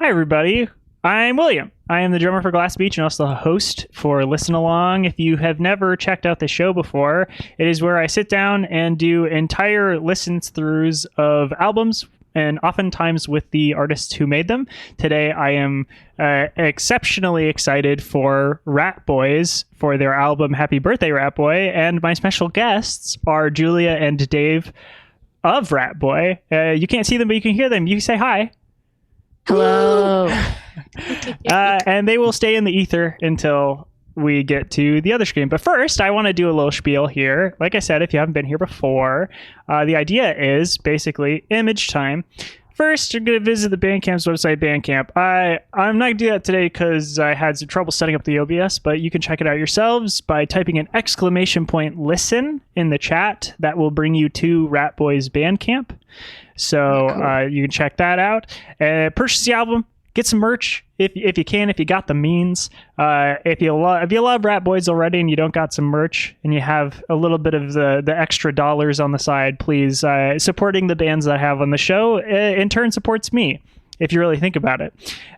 Hi, everybody. I'm William. I am the drummer for Glass Beach and also the host for Listen Along. If you have never checked out the show before, it is where I sit down and do entire listen-throughs of albums, and oftentimes with the artists who made them. Today, I am exceptionally excited for Ratboys for their album Happy Birthday, Ratboy, and my special guests are Julia and Dave of Ratboy. You can't see them, but you can hear them. You can say hi. Hello. And they will stay in the ether until we get to the other screen. But first, I want to do a little spiel here. Like I said, if you haven't been here before, the idea is basically image time. First, you're going to visit the Bandcamp's website, Bandcamp. I'm not going to do that today because I had some trouble setting up the OBS, but you can check it out yourselves by typing an "!listen" in the chat. That will bring you to Ratboy's Bandcamp. So cool. You can check that out. Purchase the album. Get some merch if you can, if you got the means. If you love Ratboys already and you don't got some merch and you have a little bit of the extra dollars on the side, please, supporting the bands that I have on the show in turn supports me, if you really think about it.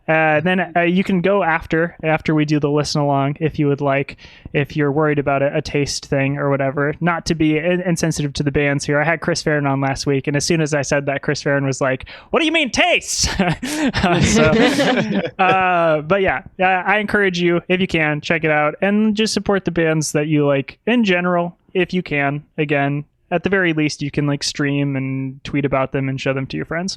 Then you can go after we do the listen along if you would like, if you're worried about a taste thing or whatever. Not to be insensitive to the bands here. I had Chris Farron on last week, and as soon as I said that, Chris Farron was like, "What do you mean taste?" But yeah, I encourage you, if you can, check it out and just support the bands that you like in general, if you can. Again, at the very least, you can like stream and tweet about them and show them to your friends.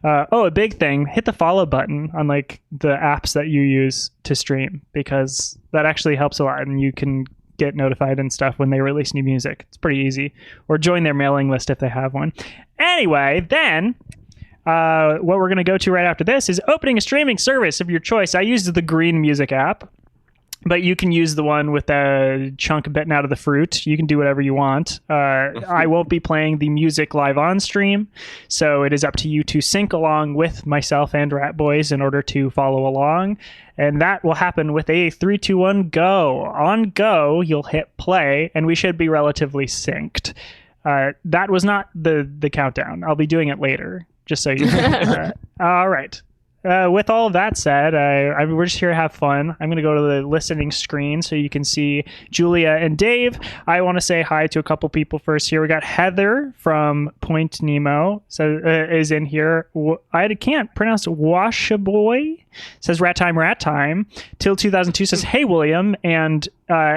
A big thing, hit the follow button on like the apps that you use to stream, because that actually helps a lot and you can get notified and stuff when they release new music. It's pretty easy. Or join their mailing list if they have one. Anyway, then what we're going to go to right after this is opening a streaming service of your choice. I used the Green Music app, but you can use the one with the chunk bitten out of the fruit. You can do whatever you want. I won't be playing the music live on stream, so it is up to you to sync along with myself and Ratboys in order to follow along. And that will happen with a 3, 2, 1, go. On go, you'll hit play, and we should be relatively synced. That was not the countdown. I'll be doing it later, just so you know. All right. With all of that said, we're just here to have fun. I'm going to go to the listening screen so you can see Julia and Dave. I want to say hi to a couple people first here. We got Heather from Point Nemo is in here. I can't pronounce Washaboy. Says rat time. Till 2002 says, "Hey, William." And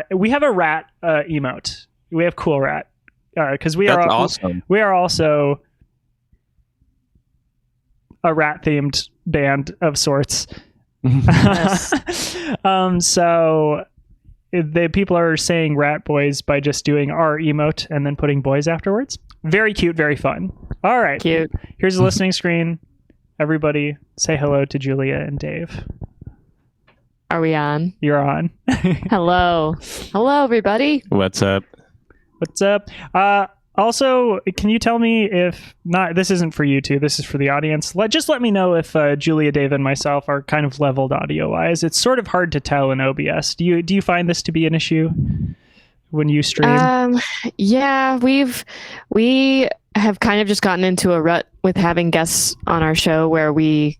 we have a rat emote. We have Cool Rat. Because That's awesome. We are also a rat-themed band of sorts. Yes. So the people are saying Rat Boys by just doing our emote and then putting boys afterwards. Very cute, very fun. All right. Cute. Here's the listening screen. Everybody say hello to Julia and Dave. Are we on? You're on. Hello. Hello, everybody. What's up? What's up? Also, can you tell me if not? This isn't for you two. This is for the audience. Just let me know if Julia, Dave, and myself are kind of leveled audio-wise. It's sort of hard to tell in OBS. Do you find this to be an issue when you stream? Yeah, we have kind of just gotten into a rut with having guests on our show where we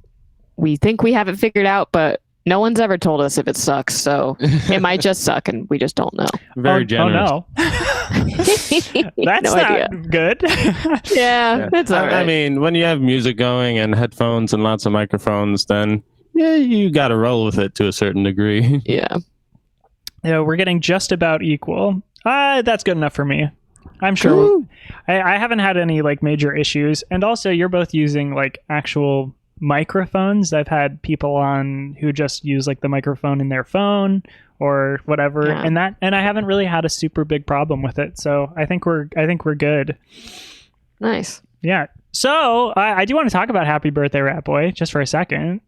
think we have it figured out, but no one's ever told us if it sucks, so it might just suck, and we just don't know. Very generous. Oh, no. That's no not idea. good. Yeah, it's all right. I mean, when you have music going and headphones and lots of microphones, then yeah, you got to roll with it to a certain degree. Yeah. We're getting just about equal. That's good enough for me. I'm sure. I haven't had any like major issues, and also you're both using like actual microphones. I've had people on who just use like the microphone in their phone or whatever, Yeah. and I haven't really had a super big problem with it. So I think we're good. Nice. Yeah. So I do want to talk about Happy Birthday, Ratboy, just for a second.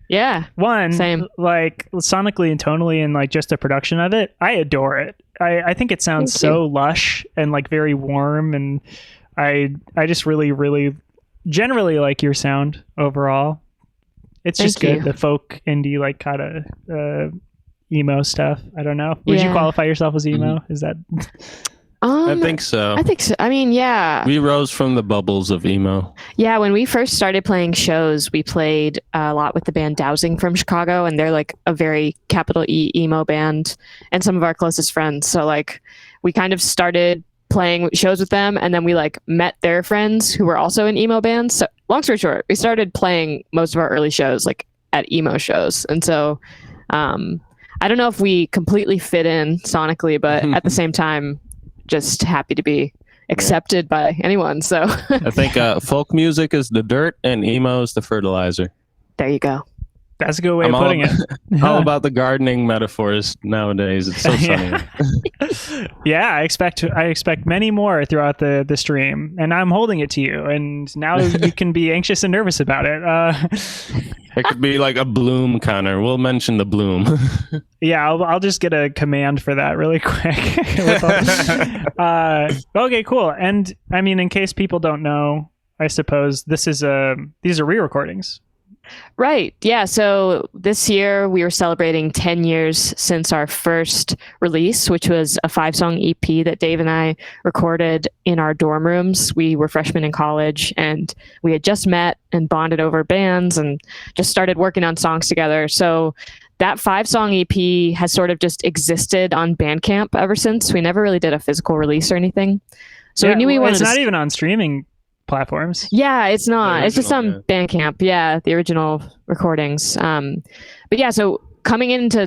Yeah. One, Same. like sonically and tonally and like just the production of it, I adore it. I think it sounds Thank so lush and like very warm, and I just really, really generally like your sound overall. It's just Thank good. you. The folk indie like kind of emo stuff. I don't know. Would you qualify yourself as emo? Is that I think so. I think so. I mean, yeah. We rose from the bubbles of emo. Yeah, when we first started playing shows, we played a lot with the band Dowsing from Chicago, and they're like a very capital E emo band, and some of our closest friends. So like, we kind of started playing shows with them, and then we like met their friends who were also in emo bands. So long story short, we started playing most of our early shows like at emo shows, and so I don't know if we completely fit in sonically, but at the same time, just happy to be accepted by anyone. So I think folk music is the dirt and emo is the fertilizer. there you go. That's a good way of putting it. All about the gardening metaphors nowadays. It's so funny. Yeah, I expect many more throughout the stream, and I'm holding it to you. And now you can be anxious and nervous about it. It could be like a bloom, Connor. We'll mention the bloom. Yeah, I'll just get a command for that really quick. Okay, cool. And I mean, in case people don't know, I suppose these are re-recordings. Right. Yeah. So this year we were celebrating 10 years since our first release, which was a 5-song EP that Dave and I recorded in our dorm rooms. We were freshmen in college and we had just met and bonded over bands and just started working on songs together. So that 5-song EP has sort of just existed on Bandcamp ever since. We never really did a physical release or anything. So we knew we wanted It's not even on streaming platforms. Yeah, it's not. It's just on yeah. Bandcamp. Yeah, the original recordings. But yeah, so coming into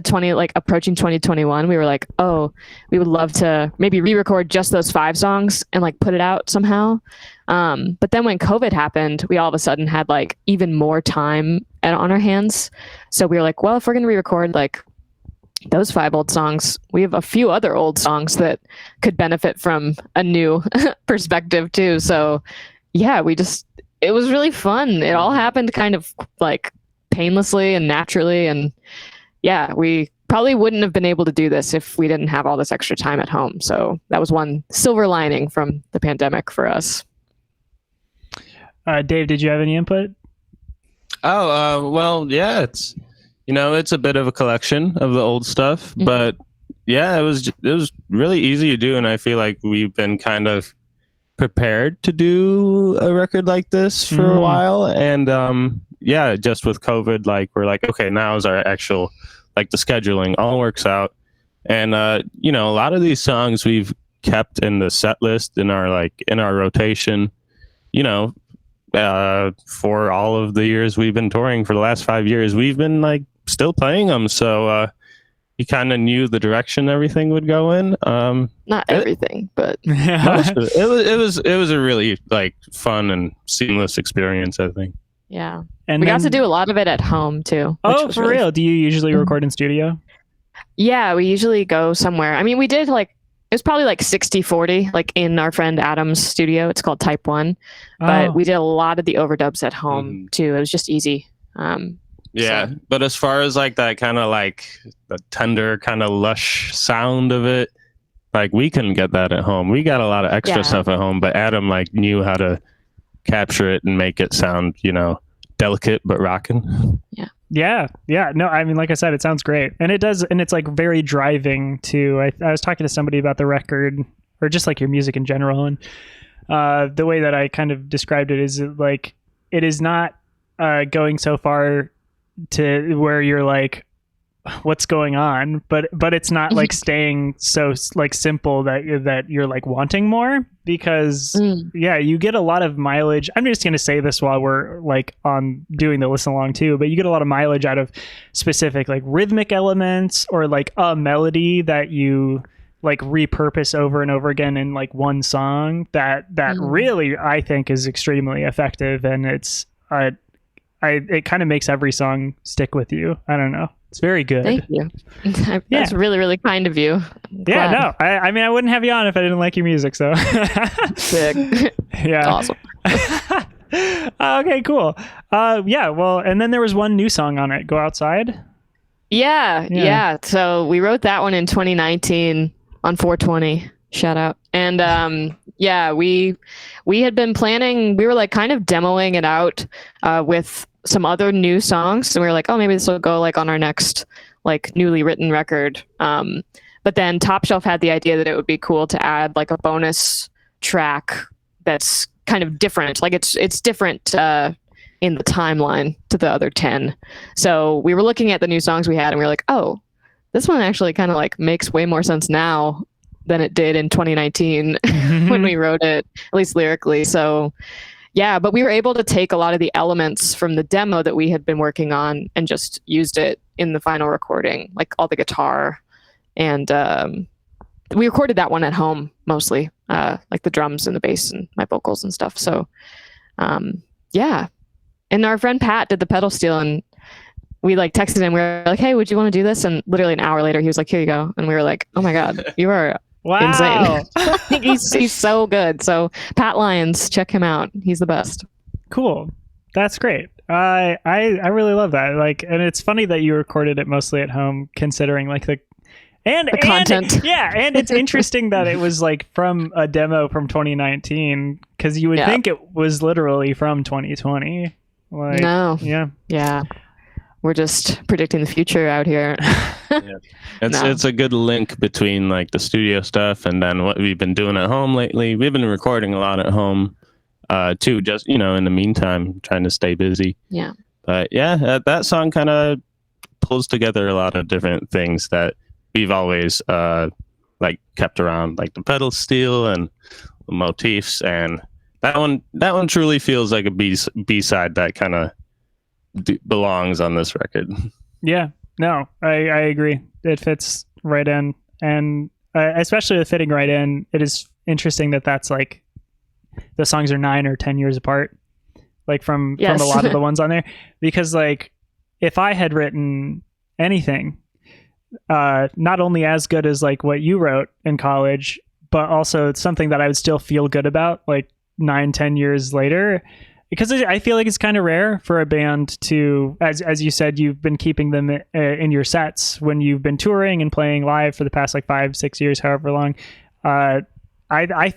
approaching 2021, we were like, oh, we would love to maybe re-record just those 5 songs and like put it out somehow. But then when COVID happened, we all of a sudden had like even more time on our hands. So we were like, well, if we're gonna re-record like those 5 old songs, we have a few other old songs that could benefit from a new perspective too. So yeah, it was really fun. It all happened kind of like painlessly and naturally. And yeah, we probably wouldn't have been able to do this if we didn't have all this extra time at home. So that was one silver lining from the pandemic for us. Dave, did you have any input? Well, yeah, it's a bit of a collection of the old stuff, but yeah, it was really easy to do, and I feel like we've been kind of prepared to do a record like this for a while, and yeah, just with COVID, like we're like, okay, now is our actual, like the scheduling all works out, and a lot of these songs we've kept in the set list in our rotation, for all of the years we've been touring. For the last 5 years, we've been like still playing them, so you kind of knew the direction everything would go in. Not everything, but it was a really like fun and seamless experience, I think. Yeah, and we got to do a lot of it at home too. Oh, for real? Do you usually record in studio? Yeah, we usually go somewhere. I mean, we did like, it was probably like 60-40, like in our friend Adam's studio. It's called Type 1. But we did a lot of the overdubs at home too. It was just easy. Yeah, so. But as far as like that kind of like the tender kind of lush sound of it, like we couldn't get that at home. We got a lot of extra stuff at home, but Adam like knew how to capture it and make it sound, delicate but rocking. Yeah. No, I mean, like I said, it sounds great, and it does, and it's like very driving too. I was talking to somebody about the record, or just like your music in general, and the way that I kind of described it is like it is not going so far to where you're like, what's going on, but it's not like staying so like simple that you're like wanting more, because yeah, you get a lot of mileage. I'm just going to say this while we're like on doing the listen along too, but you get a lot of mileage out of specific like rhythmic elements or like a melody that you like repurpose over and over again in like one song that really I think is extremely effective, and it's it kind of makes every song stick with you. I don't know. It's very good. Thank you. That's really, really kind of you. Yeah, no. I mean, I wouldn't have you on if I didn't like your music, so. Sick. Yeah. Awesome. Okay, cool. Yeah, well, and then there was one new song on it, Go Outside. Yeah. So we wrote that one in 2019 on 420. Shout out. And yeah, we had been planning, we were like kind of demoing it out with some other new songs, and we were like, oh, maybe this will go like on our next like newly written record. But then Top Shelf had the idea that it would be cool to add like a bonus track that's kind of different. Like it's different in the timeline to the other 10. So we were looking at the new songs we had and we were like, oh, this one actually kind of like makes way more sense now than it did in 2019 when we wrote it, at least lyrically. So yeah, but we were able to take a lot of the elements from the demo that we had been working on and just used it in the final recording, like all the guitar. And we recorded that one at home mostly, like the drums and the bass and my vocals and stuff. So yeah. And our friend Pat did the pedal steel, and we like texted him. We were like, hey, would you want to do this? And literally an hour later, he was like, here you go. And we were like, oh my God, you are insane. He's so good. So Pat Lyons, check him out. He's the best. Cool. That's great. I really love that. Like, and it's funny that you recorded it mostly at home, considering like the content. And it's interesting that it was like from a demo from 2019, because you would think it was literally from 2020. Like, no. Yeah. We're just predicting the future out here. It's a good link between like the studio stuff and then what we've been doing at home lately. We've been recording a lot at home too, just, in the meantime, trying to stay busy. Yeah. But yeah, that song kind of pulls together a lot of different things that we've always like kept around, like the pedal steel and the motifs, and that one truly feels like a B-side that kind of belongs on this record. Yeah, no, I agree. It fits right in, and especially with fitting right in, it is interesting that that's like the songs are 9 or 10 years apart, like from a lot of the ones on there, because like if I had written anything not only as good as like what you wrote in college, but also it's something that I would still feel good about like 9-10 years later, because I feel like it's kind of rare for a band to, as you said, you've been keeping them in your sets when you've been touring and playing live for the past like 5-6 years, however long. I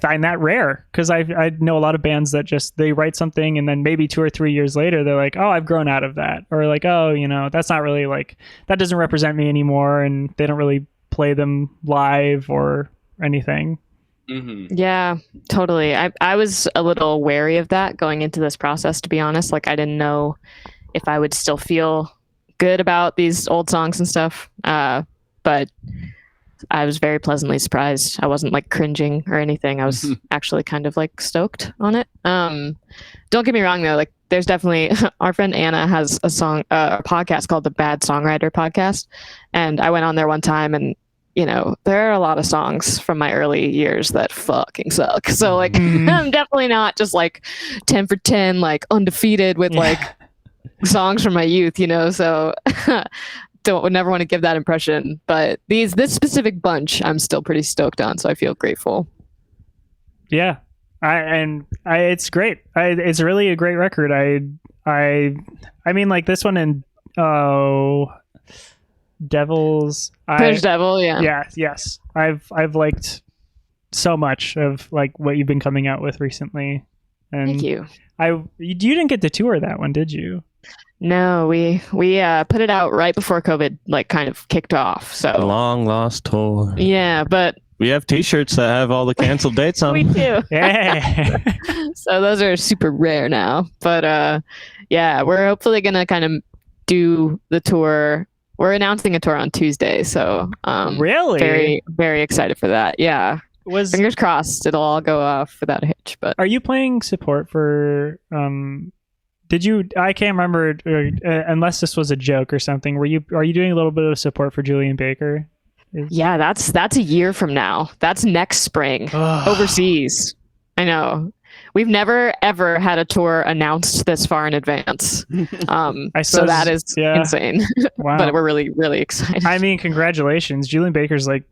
find that rare, because I know a lot of bands that just, they write something and then maybe 2 or 3 years later they're like, oh, I've grown out of that, or like, oh, that's not really like, that doesn't represent me anymore, and they don't really play them live or anything. Mm-hmm. Yeah, totally. I was a little wary of that going into this process, to be honest. Like, I didn't know if I would still feel good about these old songs and stuff. But I was very pleasantly surprised. I wasn't like cringing or anything. I was actually kind of like stoked on it. Don't get me wrong though. Like, there's definitely, our friend Anna has a podcast called the Bad Songwriter Podcast. And I went on there one time, and there are a lot of songs from my early years that fucking suck. So like, I'm definitely not just like 10 for 10, like undefeated with like songs from my youth, so would never want to give that impression. But this specific bunch, I'm still pretty stoked on. So I feel grateful. Yeah. It's great. It's really a great record. I mean, like this one and, Devils, Push Devil, yes. I've liked so much of like what you've been coming out with recently. And thank you. You didn't get to tour that one, did you? No, we put it out right before COVID like kind of kicked off. So a long lost tour. Yeah, but we have T-shirts that have all the canceled dates on. We do. Yeah. So those are super rare now. But yeah, we're hopefully gonna kind of do the tour. We're announcing a tour on Tuesday, so really very, very excited for that. Yeah, fingers crossed it'll all go off without a hitch. But are you playing support for? Did you? I can't remember unless this was a joke or something. Are you doing a little bit of support for Julian Baker? Yeah, that's a year from now. That's next spring overseas. I know. We've never ever had a tour announced this far in advance. So that is insane. Wow. But we're really, really excited. I mean, congratulations. Julian Baker's like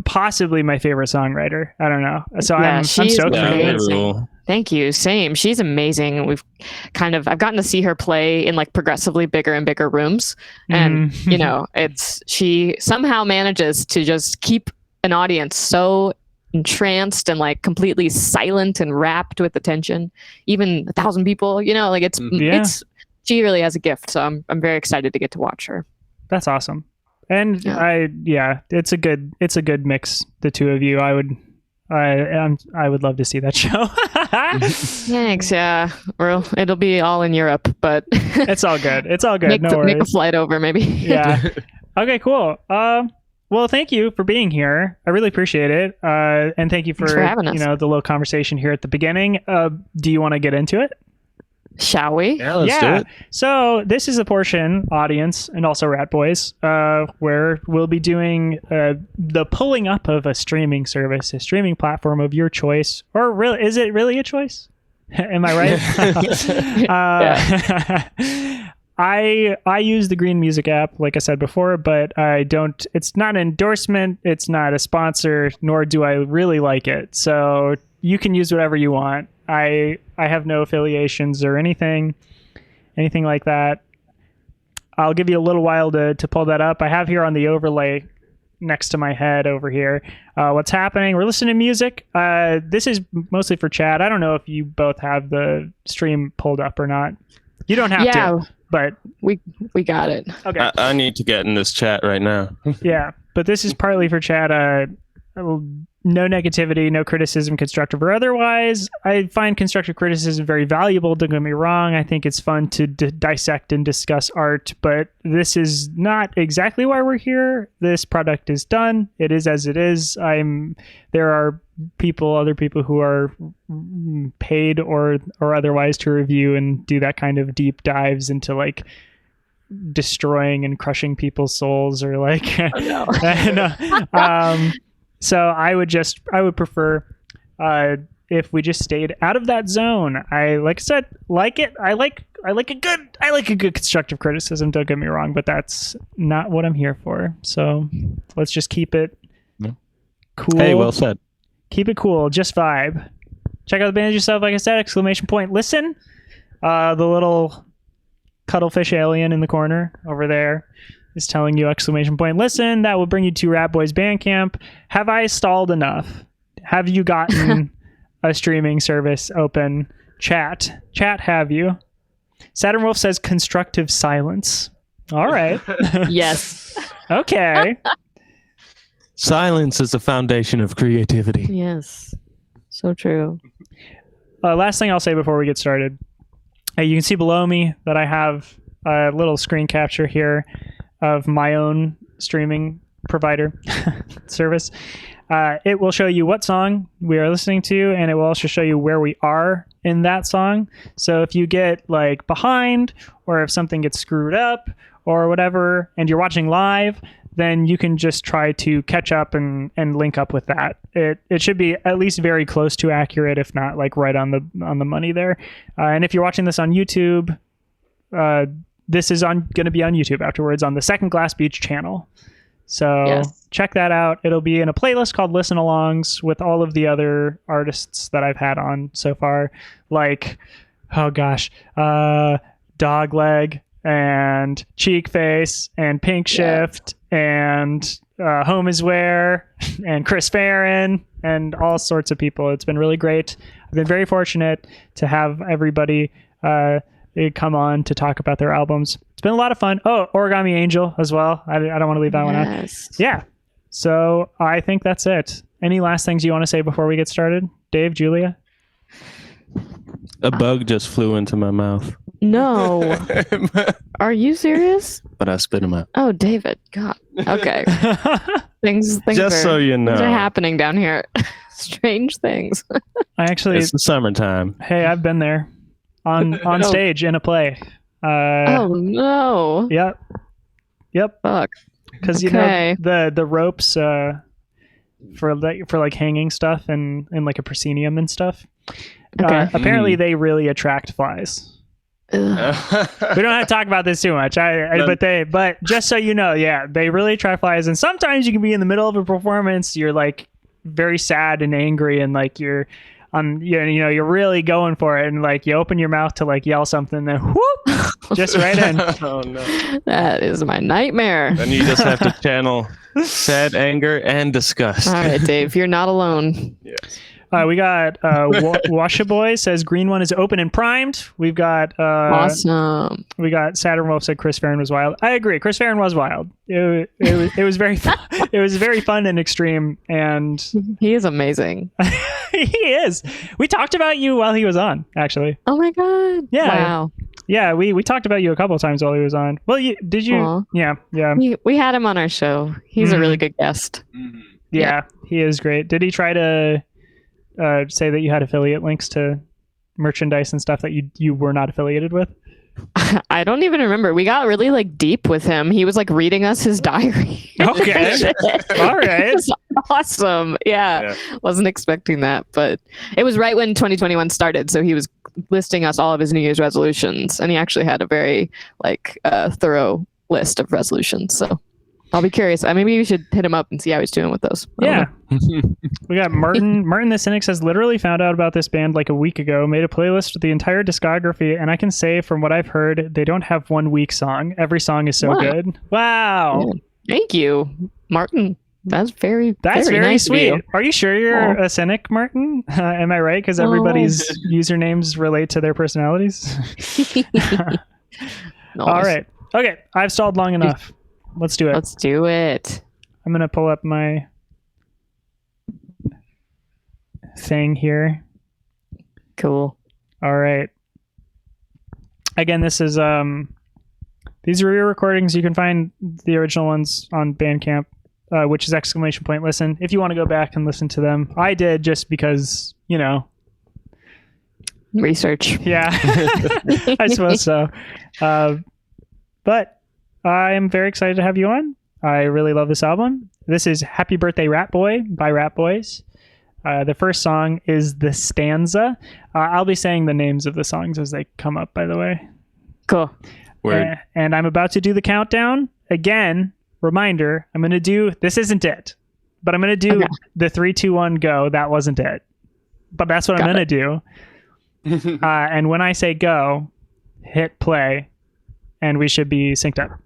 possibly my favorite songwriter. I don't know. So I'm stoked for you. Thank you. Same. She's amazing. I've gotten to see her play in like progressively bigger and bigger rooms. And, she somehow manages to just keep an audience so entranced and like completely silent and rapt with attention, even 1,000 people, like it's she really has a gift. So I'm very excited to get to watch her. That's awesome. And it's a good mix. The two of you, I would love to see that show. Thanks. Yeah. Well, it'll be all in Europe, but It's all good. It's all good. make a flight over, maybe. Yeah. Okay. Cool. Well, thank you for being here. I really appreciate it. And thank you Thanks for having us. the little conversation here at the beginning. Do you want to get into it? Shall we? Yeah, let's do it. So this is a portion, audience, and also ratboys, where we'll be doing the pulling up of a streaming service, a streaming platform of your choice. Or really, is it really a choice? Am I right? I use the Green Music app, like I said before, but I don't. It's not an endorsement. It's not a sponsor, nor do I really like it. So you can use whatever you want. I have no affiliations or anything like that. I'll give you a little while to pull that up. I have here on the overlay next to my head over here what's happening. We're listening to music. This is mostly for chat. I don't know if you both have the stream pulled up or not. You don't have to, but we got it. Okay. I need to get in this chat right now. Yeah, but this is partly for chat. No negativity, no criticism, constructive or otherwise. I find constructive criticism very valuable. Don't get me wrong. I think it's fun to dissect and discuss art, but this is not exactly why we're here. This product is done. It is as it is. There are other people who are paid or otherwise to review and do that kind of deep dives into like destroying and crushing people's souls or like so I would prefer if we just stayed out of that zone. I like a good constructive criticism, don't get me wrong, but that's not what I'm here for. So let's just keep it cool. Hey, well said. Keep it cool, just vibe. Check out the band yourself, like I said, ! Listen. The little cuttlefish alien in the corner over there is telling you ! Listen. That will bring you to Ratboys Bandcamp. Have I stalled enough? Have you gotten a streaming service open? Chat, have you? Saturn Wolf says constructive silence. All right. Yes. Okay. Silence is the foundation of creativity. Yes. So true. Last thing I'll say before we get started. You can see below me that I have a little screen capture here of my own streaming provider service. It will show you what song we are listening to, and it will also show you where we are in that song. So if you get like behind, or if something gets screwed up or whatever, and you're watching live, then you can just try to catch up and link up with that. It should be at least very close to accurate, if not like right on the money there. And if you're watching this on YouTube, this is going to be on YouTube afterwards on the Second Glass Beach channel. So Check that out. It'll be in a playlist called Listen Alongs with all of the other artists that I've had on so far, like, Dogleg and Cheekface and Pink Shift and Home Is Where and Chris Farron and all sorts of people. It's been really great. I've been very fortunate to have everybody come on to talk about their albums. It's been a lot of fun. Oh, Origami Angel as well. I don't want to leave that one out. Yeah. So I think that's it. Any last things you want to say before we get started? Dave, Julia? A bug just flew into my mouth. No. Are you serious? But I spit him out. Oh, David. God. Okay. things just so you know. Things are happening down here. Strange things. It's the summertime. Hey, I've been there on stage in a play. Oh no. Yep. Fuck. Because you know the ropes for like hanging stuff and like a proscenium and stuff. Apparently they really attract flies. We don't have to talk about this too much. But just so you know, they really attract flies. And sometimes you can be in the middle of a performance, you're like very sad and angry, and like you're you're really going for it, and like you open your mouth to like yell something, then whoop, just right in. Oh no, that is my nightmare. Then you just have to channel sad anger and disgust. All right, Dave, you're not alone. Yes. We got Washaboy says green one is open and primed. We've got Awesome. we got Saturn Wolf said Chris Farron was wild. I agree. Chris Farron was wild. It was very fun. It was very fun and extreme, and He is amazing. he is. We talked about you while he was on, actually. Oh my god. Yeah. Wow. Yeah, we talked about you a couple of times while he was on. Well, did you? Aw. Yeah. We had him on our show. He's a really good guest. Yeah, he is great. Did he try to say that you had affiliate links to merchandise and stuff that you were not affiliated with? I don't even remember. We got really like deep with him. He was like reading us his diary. Okay. All right. It was awesome. Yeah. Wasn't expecting that, but it was right when 2021 started. So he was listing us all of his New Year's resolutions, and he actually had a very thorough list of resolutions. So I'll be curious. Maybe you should hit him up and see how he's doing with those. Yeah. We got Martin. Martin the Cynic says, literally found out about this band like a week ago, made a playlist with the entire discography, and I can say from what I've heard, they don't have one weak song. Every song is so good. Wow. Yeah. Thank you, Martin. That's very very nice sweet. of you. Are you sure you're a cynic, Martin? Am I right? Because everybody's usernames relate to their personalities. Nice. All right. Okay. I've stalled long enough. Let's do it. Let's do it. I'm going to pull up my thing here. Cool. All right. Again, this is these are re-recordings. You can find the original ones on Bandcamp, which is !listen. If you want to go back and listen to them, I did just because, Research. Yeah, I suppose so. But I am very excited to have you on. I really love this album. This is Happy Birthday Ratboy by Ratboys. The first song is The Stanza. I'll be saying the names of the songs as they come up, by the way. Cool. Word. And I'm about to do the countdown. Again, reminder, I'm going to do, this isn't it, but I'm going to do the 3, 2, 1, go. That wasn't it. But that's what I'm going to do. And when I say go, hit play, and we should be synced up.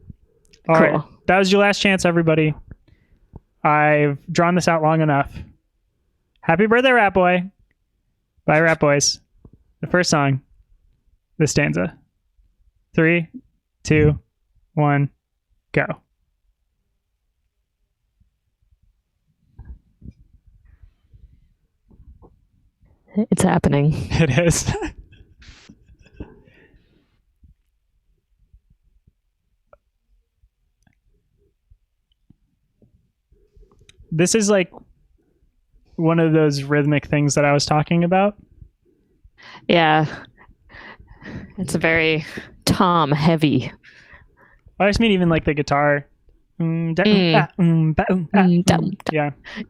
All right. That was your last chance, everybody. I've drawn this out long enough. Happy Birthday, Ratboy by Ratboys. The first song, The Stanza. 3, 2, 1, go. It's happening. It is. This is like one of those rhythmic things that I was talking about. Yeah. It's a very Tom heavy. I just mean even like the guitar. Yeah.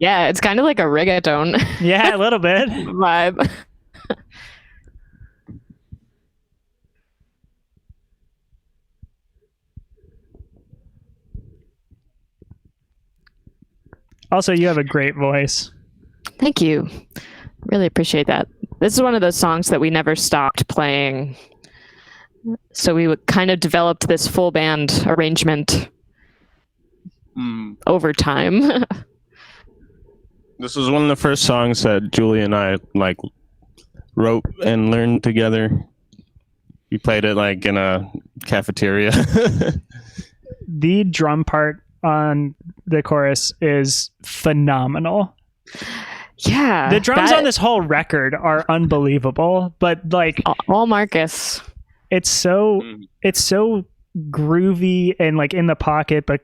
Yeah, it's kind of like a reggaeton Yeah, a little bit. vibe. Also, you have a great voice. Thank you. Really appreciate that. This is one of those songs that we never stopped playing. So we kind of developed this full band arrangement over time. This was one of the first songs that Julie and I wrote and learned together. We played it in a cafeteria. The drum part on the chorus is phenomenal. Yeah. The drums on this whole record are unbelievable, but all Marcus. It's so groovy and in the pocket, but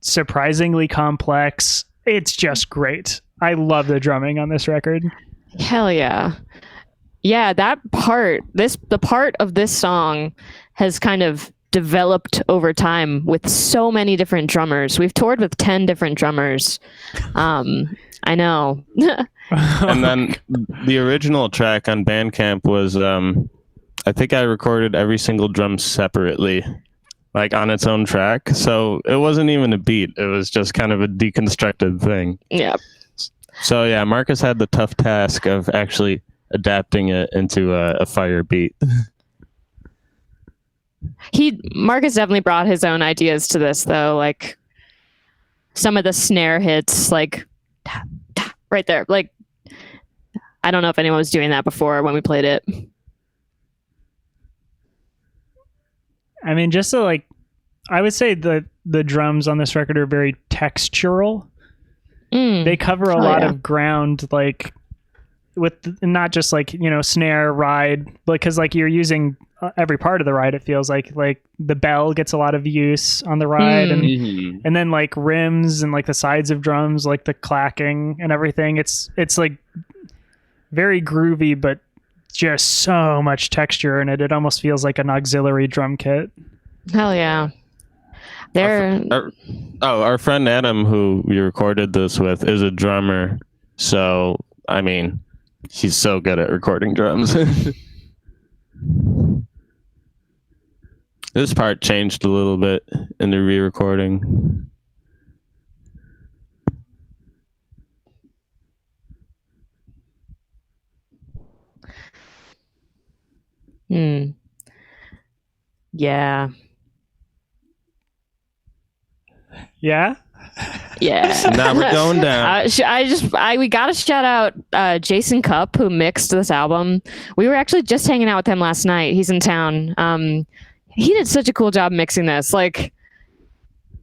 surprisingly complex. It's just great. I love the drumming on this record. Hell yeah. Yeah, that part, the part of this song has kind of developed over time with so many different drummers. We've toured with 10 different drummers. I know. And then the original track on Bandcamp was, I think I recorded every single drum separately, on its own track. So it wasn't even a beat. It was just kind of a deconstructed thing. Yeah. So yeah, Marcus had the tough task of actually adapting it into a fire beat. Marcus definitely brought his own ideas to this, though. Some of the snare hits, right there, I don't know if anyone was doing that before when we played it. I mean, just to like, I would say the drums on this record are very textural. They cover a lot of ground, like with not just like, you know, snare, ride, because like you're using every part of the ride. It feels like the bell gets a lot of use on the ride, and then like rims and like the sides of drums, like the clacking and everything. It's like very groovy, but just so much texture in it. It almost feels like an auxiliary drum kit. Hell yeah. Our friend Adam, who we recorded this with, is a drummer. So, I mean, he's so good at recording drums. This part changed a little bit in the re-recording. Yeah. Yeah. Yeah. Now we're going down. We got to shout out Jason Cupp, who mixed this album. We were actually just hanging out with him last night. He's in town. He did such a cool job mixing this. Like,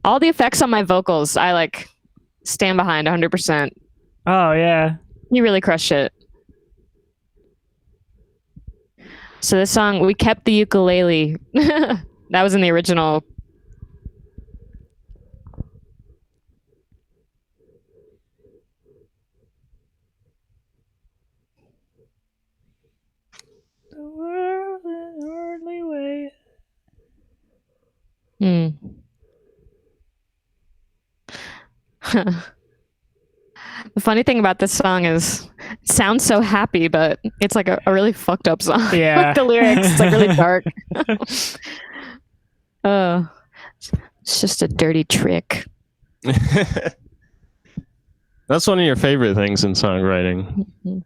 all the effects on my vocals, I like stand behind 100%. Oh yeah. He really crushed it. So this song, we kept the ukulele. That was in the original. The world in orderly way. The funny thing about this song is it sounds so happy, but it's like a really fucked up song. Yeah. Like the lyrics, it's like really dark. It's just a dirty trick. That's one of your favorite things in songwriting.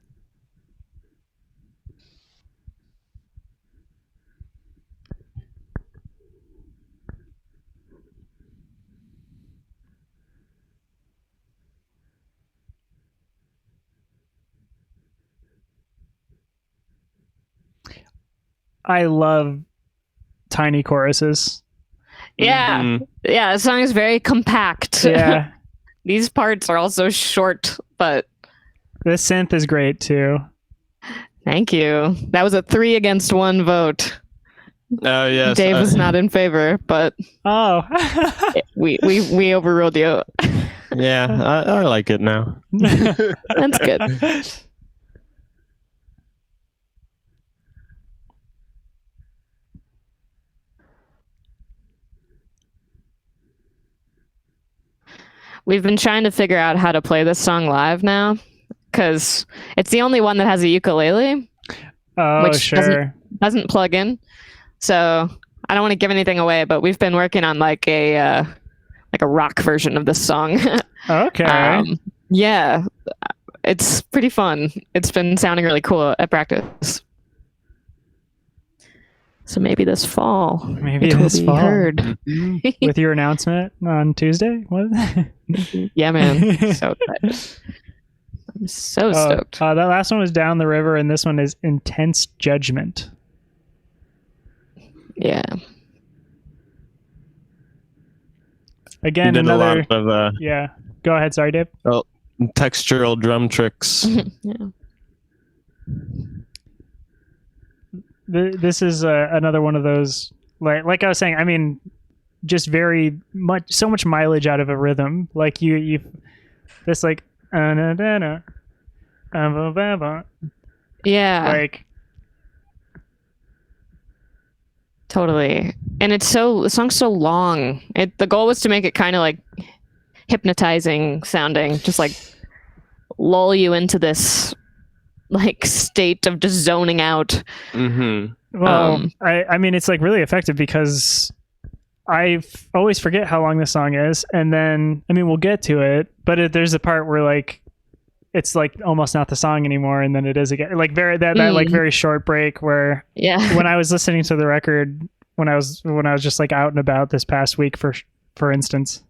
I love tiny choruses. Yeah. Yeah, the song is very compact. Yeah. These parts are also short, but The synth is great too. thank you. That was a 3-1 vote. Oh yes. Dave was not in favor, but Oh. we overruled you. Yeah, I like it now. That's good. We've been trying to figure out how to play this song live now, because it's the only one that has a ukulele, Oh, which sure. doesn't plug in. So I don't want to give anything away, but we've been working on like a rock version of this song. Okay. Yeah, it's pretty fun. It's been sounding really cool at practice. So maybe this fall. Maybe it will this be fall. heard. With your announcement on Tuesday? What? Yeah, man. So excited. I'm so stoked. That last one was Down the River, and this one is Intense Judgment. Yeah. Again, Did another. a lot of Yeah. Go ahead. Sorry, Dave. textural drum tricks. Yeah. This is another one of those, like I was saying, I mean, just very much, so much mileage out of a rhythm. Like you this like, Yeah. like, Totally. And the song's so long. The goal was to make it kind of like hypnotizing sounding, just like lull you into this like state of just zoning out. well, I mean, it's like really effective because I always forget how long the song is. And then, I mean, we'll get to it, but there's a part where like, it's like almost not the song anymore. And then it is again, like that like very short break where Yeah. when I was listening to the record, when I was just like out and about this past week, for instance,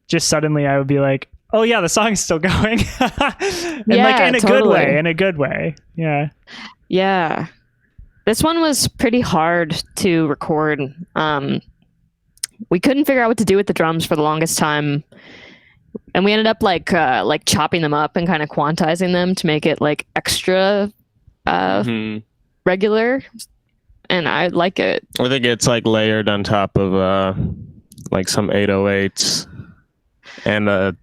just suddenly I would be like, Oh yeah, the song's still going. And Yeah, like in a good totally. way, in a good way. Yeah. Yeah. This one was pretty hard to record. We couldn't figure out what to do with the drums for the longest time. And we ended up like chopping them up and kind of quantizing them to make it like extra Mhm. regular. And I like it. I think it's like layered on top of like some 808s and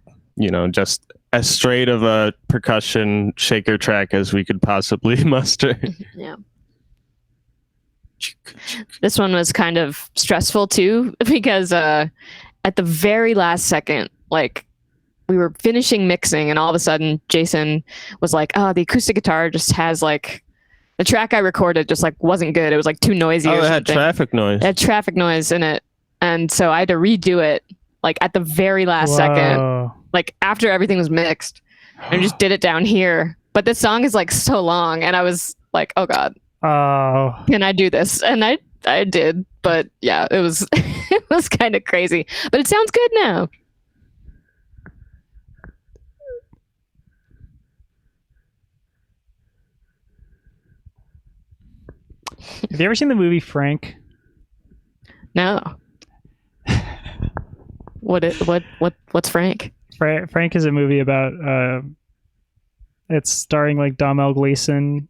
just as straight of a percussion shaker track as we could possibly muster. Yeah. This one was kind of stressful too because at the very last second, like we were finishing mixing and all of a sudden Jason was like, "Oh, the acoustic guitar just has like the track I recorded just like wasn't good. It was like too noisy." Oh, or it had something. traffic noise. It had traffic noise in it. And so I had to redo it like at the very last second, Whoa. like after everything was mixed, and just did it down here. But this song is like so long and I was like, "Oh God, Oh. can I do this?" And I did, but yeah, it was it was kind of crazy. But it sounds good now. Have you ever seen the movie Frank? No. What's Frank? Frank is a movie about it's starring like Domhnall Gleeson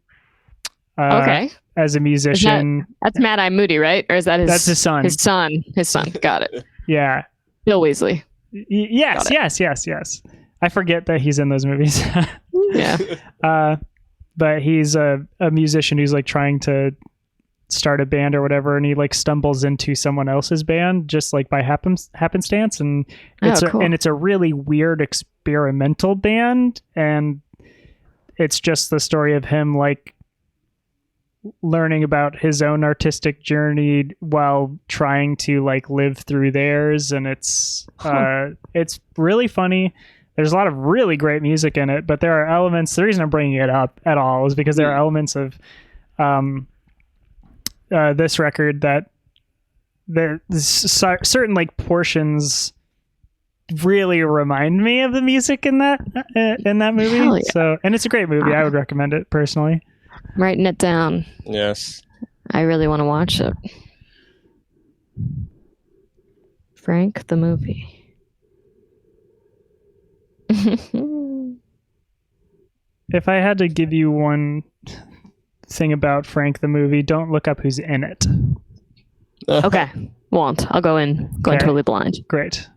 Okay. as a musician. That's Mad Eye Moody, right? Or is that his That's his son. His son. Got it. Yeah. Bill Weasley. Yes, Got yes. I forget that he's in those movies. Yeah. But he's a musician who's like trying to start a band or whatever, and he like stumbles into someone else's band just like by happenstance, and Cool. it's a really weird experimental band, and it's just the story of him like learning about his own artistic journey while trying to like live through theirs, and it's really funny. There's a lot of really great music in it, but there are elements. The reason I'm bringing it up at all is because there are elements of this record that certain like portions really remind me of the music in that movie. Hell yeah. So, and it's a great movie. I would recommend it personally. I'm writing it down. Yes. I really want to watch it. Frank the movie. If I had to give you one thing about Frank the movie, don't look up who's in it. Okay. Won't. I'll go in Okay. totally blind. Great.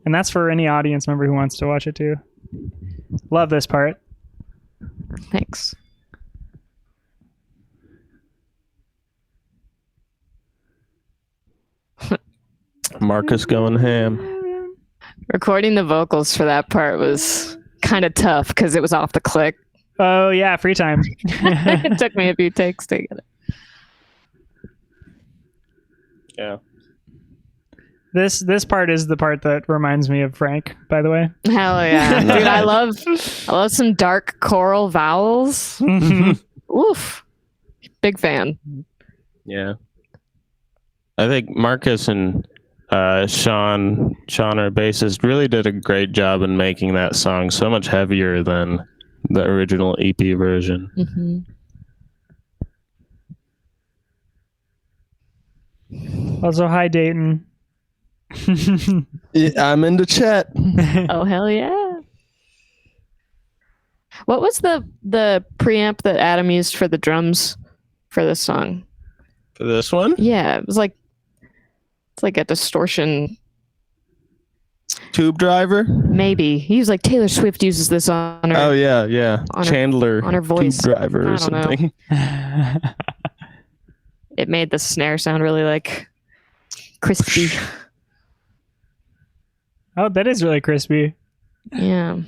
And that's for any audience member who wants to watch it too. Love this part. Thanks. Marcus going ham. Recording the vocals for that part was kind of tough because it was off the click. Oh yeah, free time. It took me a few takes to get it. Yeah. This part is the part that reminds me of Frank, by the way. Hell yeah. Dude, I love some dark choral vowels. Oof. Big fan. Yeah. I think Marcus and Sean, our bassist, really did a great job in making that song so much heavier than the original EP version. Mm-hmm. Also, hi Dayton. Yeah, I'm in the chat. Oh hell yeah. What was the preamp that Adam used for the drums for this song? For this one? Yeah, it's like a distortion. Tube driver? Maybe. He used like Taylor Swift uses this on her. Oh yeah. On her- Chandler on her voice. tube driver I or don't know. something. It made the snare sound really like crispy. Oh, that is really crispy. Yeah.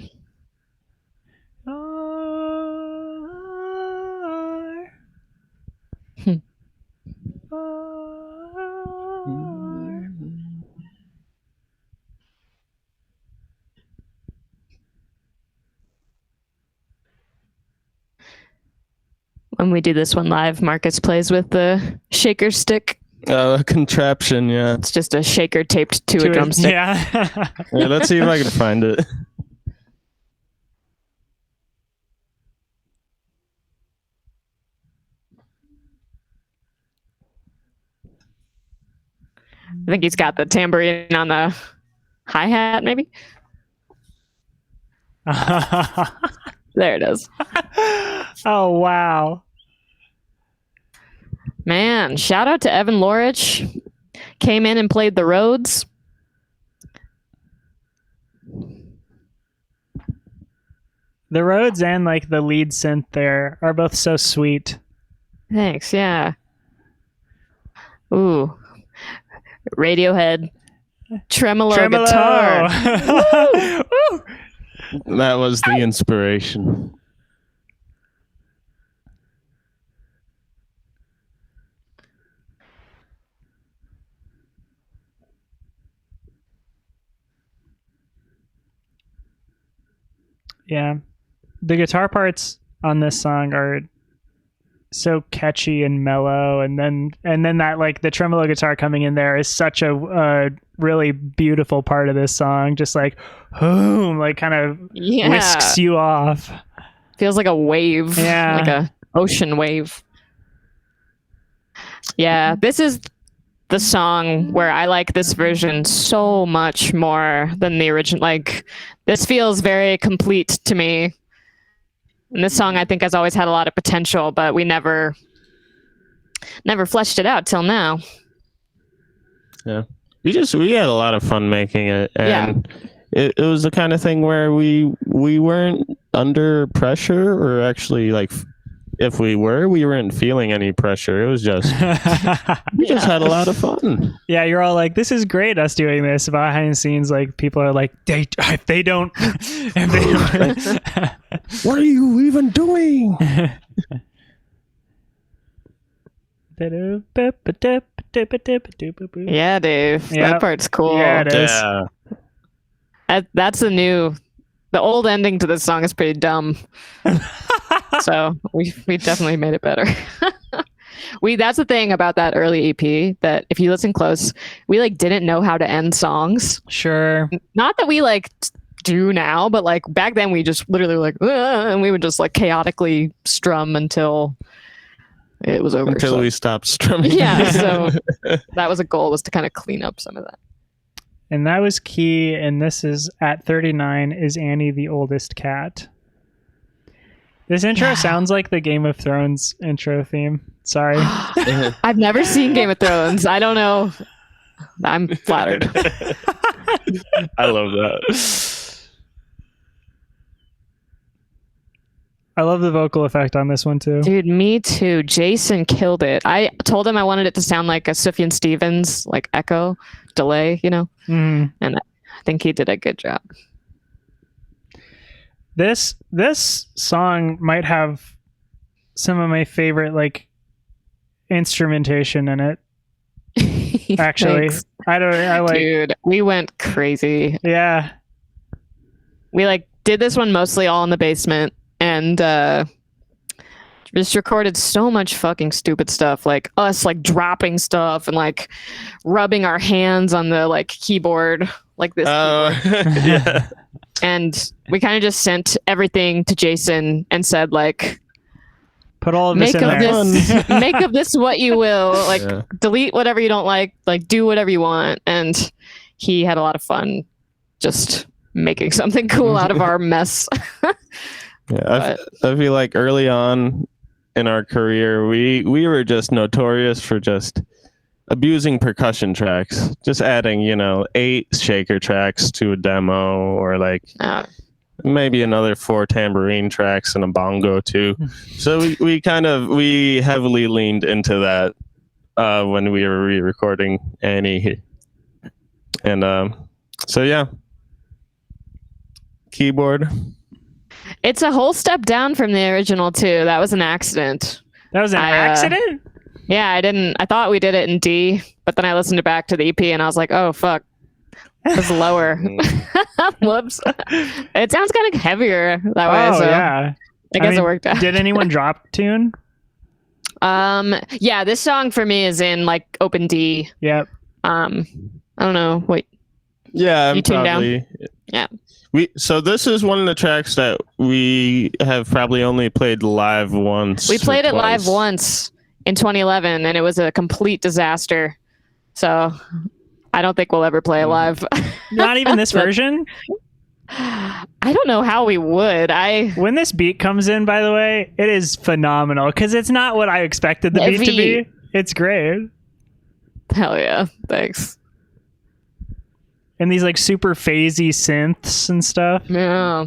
When we do this one live, Marcus plays with the shaker stick A contraption, yeah. It's just a shaker taped to a drumstick. Yeah. Yeah, let's see if I can find it. I think he's got the tambourine on the hi-hat, maybe? There it is. Oh, wow. Man, shout out to Evan Lorich. Came in and played the Rhodes. The Rhodes and like the lead synth there are both so sweet. Thanks, yeah. Ooh. Radiohead. Tremolo. Guitar. Woo! That was the inspiration. Yeah. The guitar parts on this song are so catchy and mellow, and then that like the tremolo guitar coming in there is such a really beautiful part of this song. Just like boom, like kind of whisks you off. Feels like a wave. Yeah. Like a ocean wave. Yeah, this is the song where I like this version so much more than the original. Like, this feels very complete to me. And this song, I think, has always had a lot of potential, but we never fleshed it out till now. Yeah, we had a lot of fun making it, and it was the kind of thing where we weren't under pressure, or actually, like, if we weren't feeling any pressure. It was just we just had a lot of fun. Yeah, you're all like, "This is great, us doing this." Behind the scenes, like people are like, if they don't, what are you even doing? Yeah, Dave. That part's cool. Yeah, it is. Yeah. That's the old ending to this song is pretty dumb. So we definitely made it better. That's the thing about that early EP, that if you listen close, we like didn't know how to end songs. Sure. Not that we like do now, but like back then we just literally were like, and we would just like chaotically strum until it was over. Until we stopped strumming. Yeah, so that was a goal, was to kind of clean up some of that. And that was key. And this is at 39. Is Annie the oldest cat? This intro sounds like the Game of Thrones intro theme. Sorry. I've never seen Game of Thrones. I don't know. I'm flattered. I love that. I love the vocal effect on this one too. Dude, me too. Jason killed it. I told him I wanted it to sound like a Sufjan Stevens, like echo, delay, you know? Mm. And I think he did a good job. This song might have some of my favorite like instrumentation in it. Actually, Thanks. I like. Dude, we went crazy. Yeah. We like did this one mostly all in the basement, and just recorded so much fucking stupid stuff, like us like dropping stuff and like rubbing our hands on the like keyboard like this. Yeah. And we kind of just sent everything to Jason and said, like, put all of this in there. Make of this what you will. Like, delete whatever you don't like do whatever you want. And he had a lot of fun just making something cool out of our mess. Yeah, I feel like early on in our career, we were just notorious for just abusing percussion tracks, just adding 8 shaker tracks to a demo, or like maybe another 4 tambourine tracks and a bongo too. So we heavily leaned into that when we were re-recording Annie, and so yeah, keyboard. It's a whole step down from the original too. That was an accident. That was an accident? Yeah, I thought we did it in D, but then I listened back to the EP and I was like, oh, fuck. It was lower. Whoops. It sounds kind of heavier that way. Oh, so yeah. I guess it worked out. Did anyone drop tune? Yeah, this song for me is in like open D. Yep. I don't know. Wait. Yeah, You I'm tuned down? probably. Yeah. So this is one of the tracks that we have probably only played live once. We played or it live twice. once in 2011, and it was a complete disaster. So I don't think we'll ever play it live. Not even this version? I don't know how we would. When this beat comes in, by the way, it is phenomenal because it's not what I expected the beat to be. It's great. Hell yeah. Thanks. And these like super phasey synths and stuff. Yeah.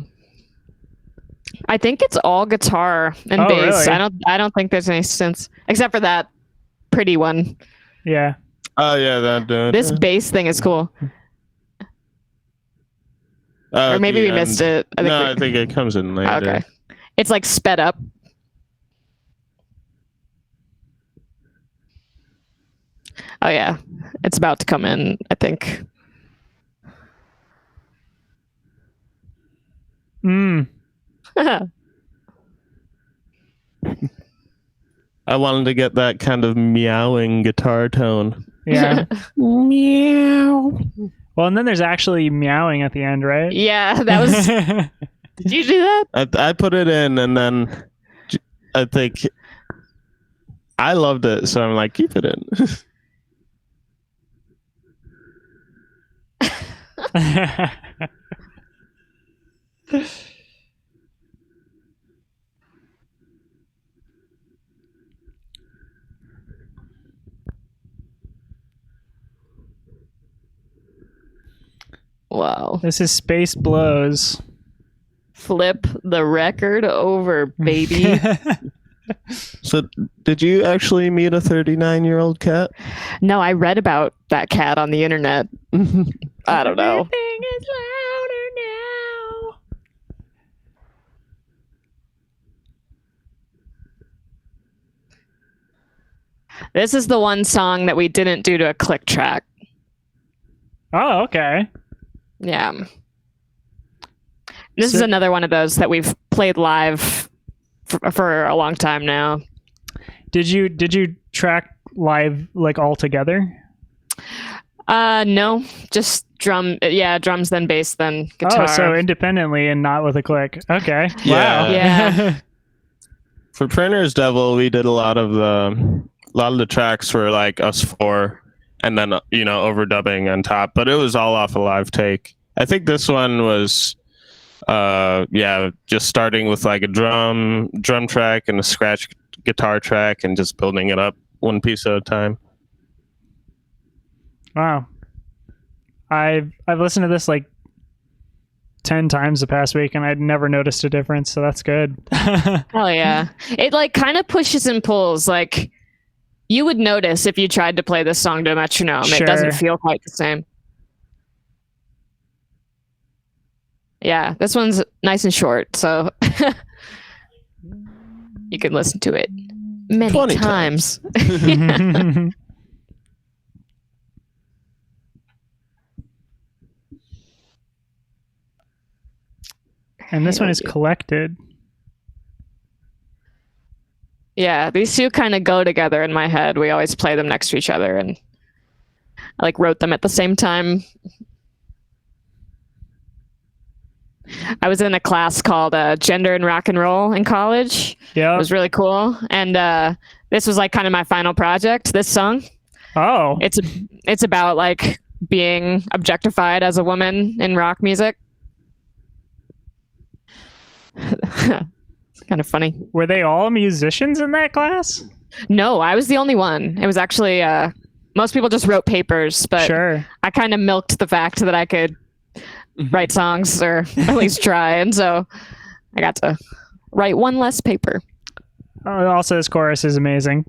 I think it's all guitar and Oh, bass. really? I don't think there's any synths except for that pretty one. Yeah. Oh yeah, that dude. This bass thing is cool. Or maybe we missed it. I think it comes in later. Okay. It's like sped up. Oh yeah. It's about to come in, I think. Mm. I wanted to get that kind of meowing guitar tone. Yeah. Meow. Well, and then there's actually meowing at the end, right? Yeah, that was. Did you do that? I put it in, and then I think I loved it, so I'm like, keep it in. Wow. This is Space Blows. Flip the record over, baby. So, did you actually meet a 39-year-old cat? No, I read about that cat on the internet. I don't know. Everything is louder now. This is the one song that we didn't do to a click track. Oh, okay. Yeah. This is another one of those that we've played live for a long time now. Did you track live like all together? No, just drums, then bass, then guitar. Oh, so independently and not with a click. Okay. Yeah. Wow. Yeah. For Printer's Devil, we did a lot of the tracks were like us four, and then overdubbing on top. But it was all off a live take. I think this one was, just starting with like a drum track and a scratch guitar track, and just building it up one piece at a time. Wow. I've listened to this like 10 times the past week and I'd never noticed a difference, so that's good. Hell yeah. It like kind of pushes and pulls. Like you would notice if you tried to play this song to a metronome. Sure. It doesn't feel quite the same. Yeah, this one's nice and short, so you can listen to it many 20 times. And this one is Collected. Yeah, these two kind of go together in my head. We always play them next to each other, and I like wrote them at the same time. I was in a class called Gender and Rock and Roll in college. Yeah. It was really cool. And this was like kind of my final project, this song. Oh. It's about like being objectified as a woman in rock music. It's kind of funny. Were they all musicians in that class? No, I was the only one. It was actually most people just wrote papers, but Sure. I kind of milked the fact that I could write songs or at least try, and so I got to write one less paper. Oh, also, this chorus is amazing.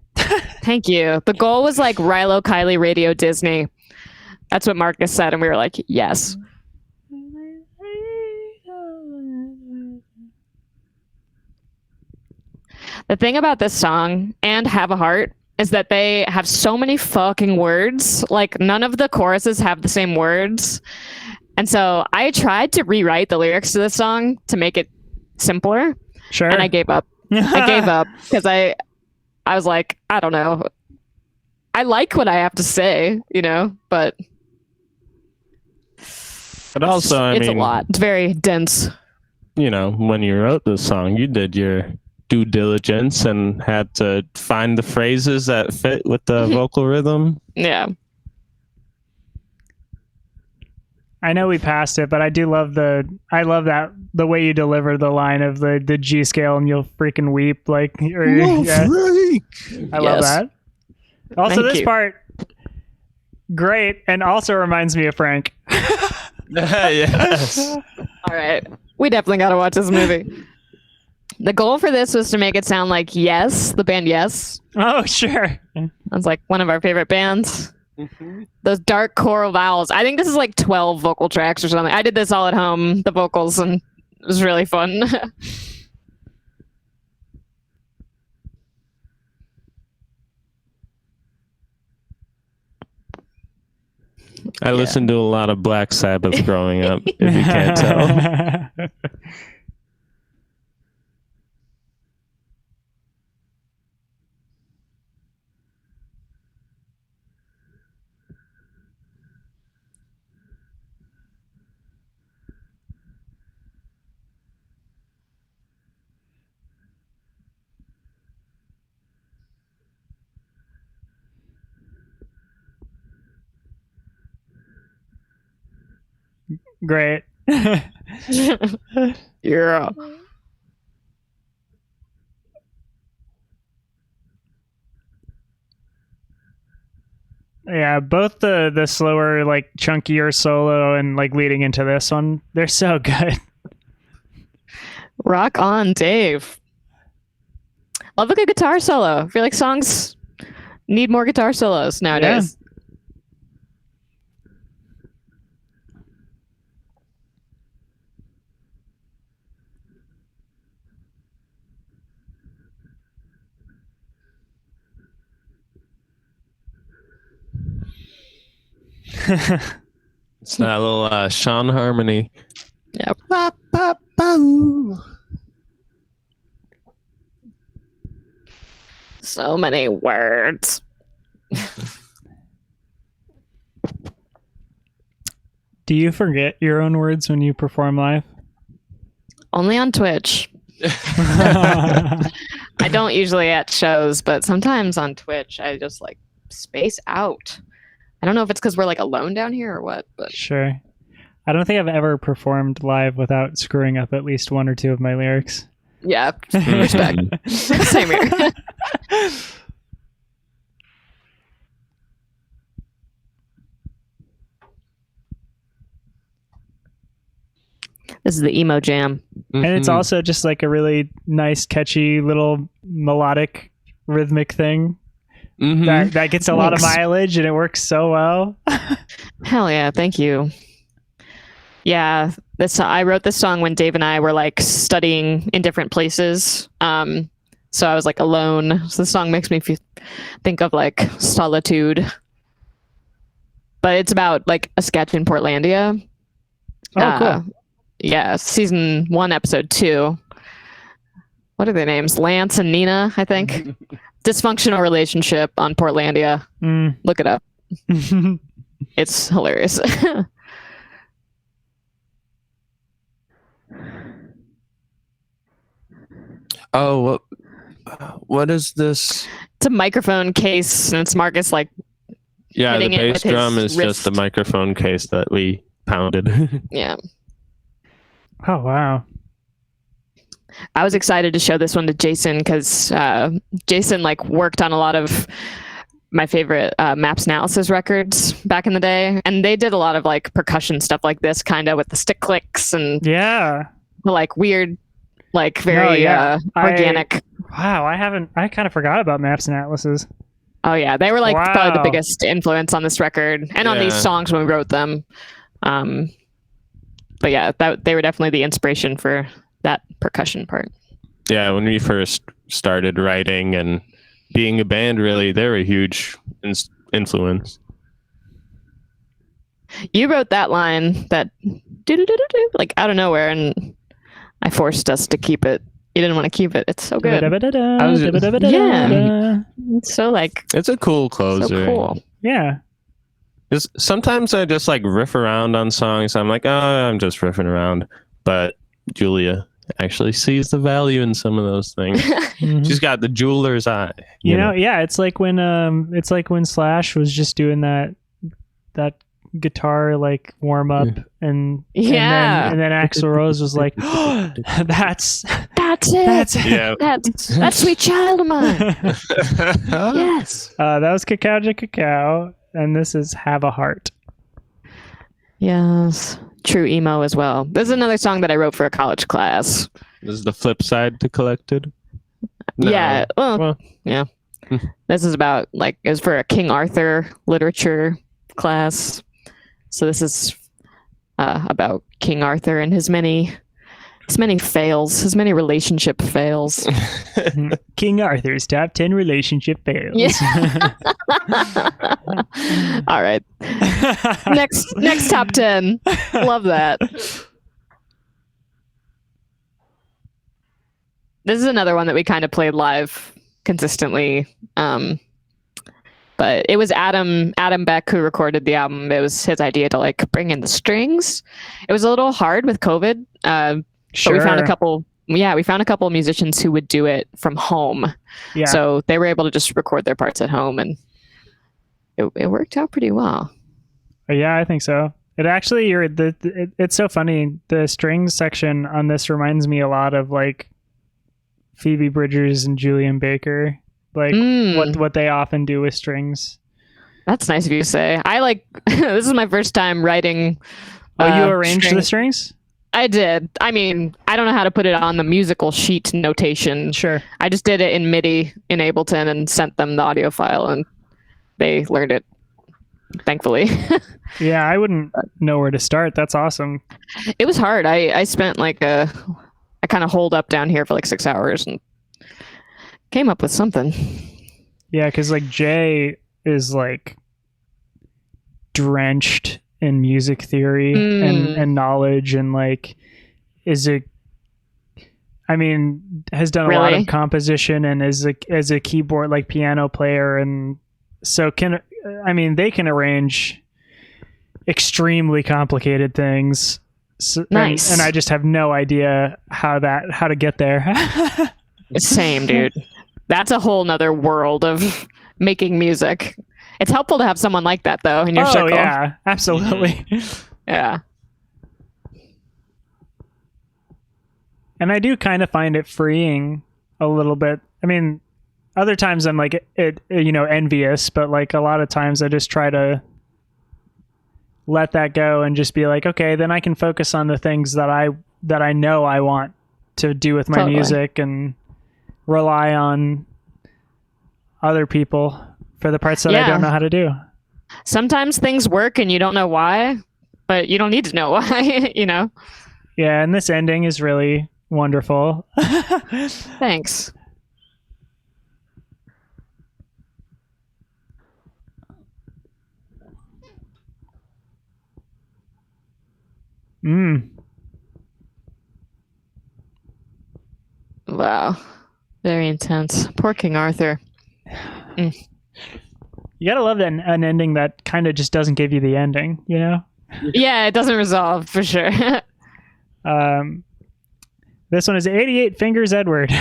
Thank you. The goal was like Rilo Kiley Radio Disney. That's what Marcus said, and we were like, yes. The thing about this song and Have a Heart is that they have so many fucking words. Like none of the choruses have the same words. And so I tried to rewrite the lyrics to this song to make it simpler. Sure. And I gave up. I gave up because I was like, I don't know. I like what I have to say, but also, I it's mean, a lot. It's very dense. When you wrote the song, you did your due diligence and had to find the phrases that fit with the vocal rhythm. Yeah. I know we passed it, but I do love the way you deliver the line of the G scale and you'll freaking weep like Freak! I love that. Also, Thank this you. part great and also reminds me of Frank. Yes. All right. We definitely got to watch this movie. The goal for this was to make it sound like Yes, the band Yes. Oh, sure. That's like one of our favorite bands. Those dark choral vowels. I think this is like 12 vocal tracks or something. I did this all at home, the vocals, and it was really fun. I listened to a lot of Black Sabbath growing up, if you can't tell. Great. Yeah. Yeah, both the slower, like chunkier solo and like leading into this one, they're so good. Rock on, Dave. Love a good guitar solo. I feel like songs need more guitar solos nowadays. It's that little Sean harmony. Yep. Pop, pop, boo. So many words. Do you forget your own words when you perform live? Only on Twitch. I don't usually at shows, but sometimes on Twitch I just like space out. I don't know if it's because we're like alone down here or what, but Sure. I don't think I've ever performed live without screwing up at least one or two of my lyrics. yeah, respect. Same here. This is the emo jam. And it's also just like a really nice, catchy little melodic, rhythmic thing that gets a lot of Thanks. mileage and it works so well. Hell yeah, thank you. Yeah, I wrote this song when Dave and I were like studying in different places. So I was like alone. So the song makes me think of like solitude. But it's about like a sketch in Portlandia. Oh, cool. Yeah, season 1, episode 2. What are their names? Lance and Nina, I think. Dysfunctional relationship on Portlandia. Look it up. It's hilarious. Oh, what is this? It's a microphone case, and it's Marcus like Yeah, the hitting it bass with drum his is just the wrist. microphone case that we pounded. Yeah. Oh, wow. I was excited to show this one to Jason because Jason like worked on a lot of my favorite maps analysis records back in the day, and they did a lot of like percussion stuff like this, kind of with the stick clicks and Yeah. like weird, like very organic. Wow, I kind of forgot about maps and atlases. Oh yeah, they were like probably the Wow. biggest influence on this record and on these Yeah. songs when we wrote them. But yeah, they were definitely the inspiration for that percussion part. Yeah, when we first started writing and being a band, really, they were a huge influence. You wrote that line that do-do-do-do-do, like out of nowhere, and I forced us to keep it You didn't want to keep it. It's so good. Yeah. It's so like It's a cool closer. so cool. Yeah. Sometimes I just like riff around on songs. I'm like, oh, I'm just riffing around. But Julia actually sees the value in some of those things. Mhm. She's got the jeweler's eye. You know, yeah, it's like when Slash was just doing that guitar like warm up and then Axl Rose was like, oh, that's it. Yeah. That's Sweet Child of Mine. Yes. That was Cacao de Cacao, and this is Have a Heart. Yes. True emo as well. This is another song that I wrote for a college class. This is the flip side to Collected. No. Yeah. Well, Well. yeah. This is about like it was for a King Arthur literature class. So this is about King Arthur and his many fails, his many relationship fails. King Arthur's top 10 relationship fails. Yeah. All right. Next top 10. Love that. This is another one that we kind of played live consistently. But it was Adam Beck who recorded the album. It was his idea to like bring in the strings. It was a little hard with COVID. Sure. But we found a couple of musicians who would do it from home. Yeah. So they were able to just record their parts at home, and it worked out pretty well. Yeah, I think so. It actually, it's so funny. The strings section on this reminds me a lot of like Phoebe Bridgers and Julian Baker, like what they often do with strings. That's nice of you to say. I like this is my first time writing. Oh, you arranged the strings? I did. I mean, I don't know how to put it on the musical sheet notation. Sure. I just did it in MIDI in Ableton and sent them the audio file, and they learned it, thankfully. Yeah, I wouldn't know where to start. That's awesome. It was hard. I spent I kind of holed up down here for like 6 hours and came up with something. Yeah, because like Jay is like drenched in music theory and knowledge, and like has done a lot of composition and is a keyboard like piano player, and so they can arrange extremely complicated things. So, nice. And I just have no idea how to get there. Same, dude. That's a whole nother world of making music. It's helpful to have someone like that, though, in your circle. Oh, yeah, absolutely. Yeah. And I do kind of find it freeing a little bit. I mean, other times I'm like, envious, but like a lot of times I just try to let that go and just be like, okay, then I can focus on the things that I know I want to do with my music, and rely on other people for the parts that I don't know how to do. Sometimes things work and you don't know why, but you don't need to know why, you know? Yeah, and this ending is really wonderful. Thanks. Wow. Very intense. Poor King Arthur. You gotta love an ending that kind of just doesn't give you the ending, you know? Yeah, it doesn't resolve for sure. This one is 88 Fingers Edward.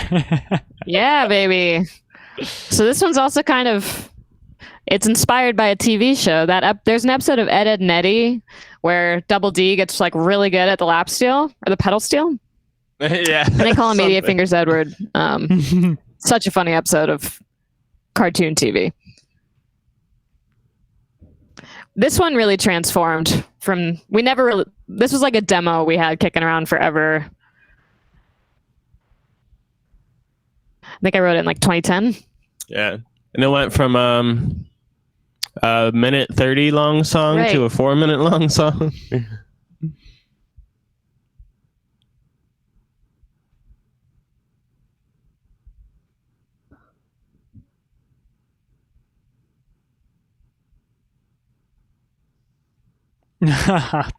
Yeah, baby. So this one's also kind of, it's inspired by a TV show. There's an episode of Ed, Edd n Eddy where Double D gets like really good at the lap steel or the pedal steel. Yeah. And they call him 88 Fingers Edward. Such a funny episode of cartoon TV. This one really transformed from, this was like a demo we had kicking around forever. I think I wrote it in like 2010. Yeah. And it went from a minute 30 long song to a 4 minute long song.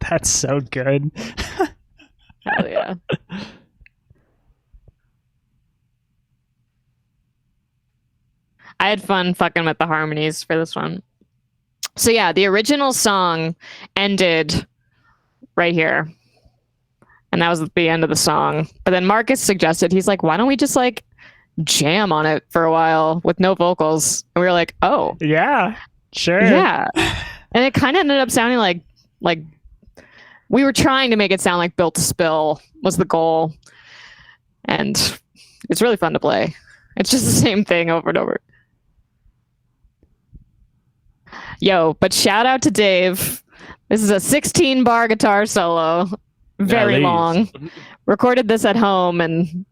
That's so good. Hell yeah. I had fun fucking with the harmonies for this one. So yeah, the original song ended right here. And that was the end of the song. But then Marcus suggested, he's like, why don't we just like jam on it for a while with no vocals? And we were like, oh. Yeah, sure. Yeah. And it kind of ended up sounding like we were trying to make it sound like Built to Spill was the goal. And it's really fun to play. It's just the same thing over and over. Yo, but shout out to Dave. This is a 16 bar guitar solo. Very long. Recorded this at home and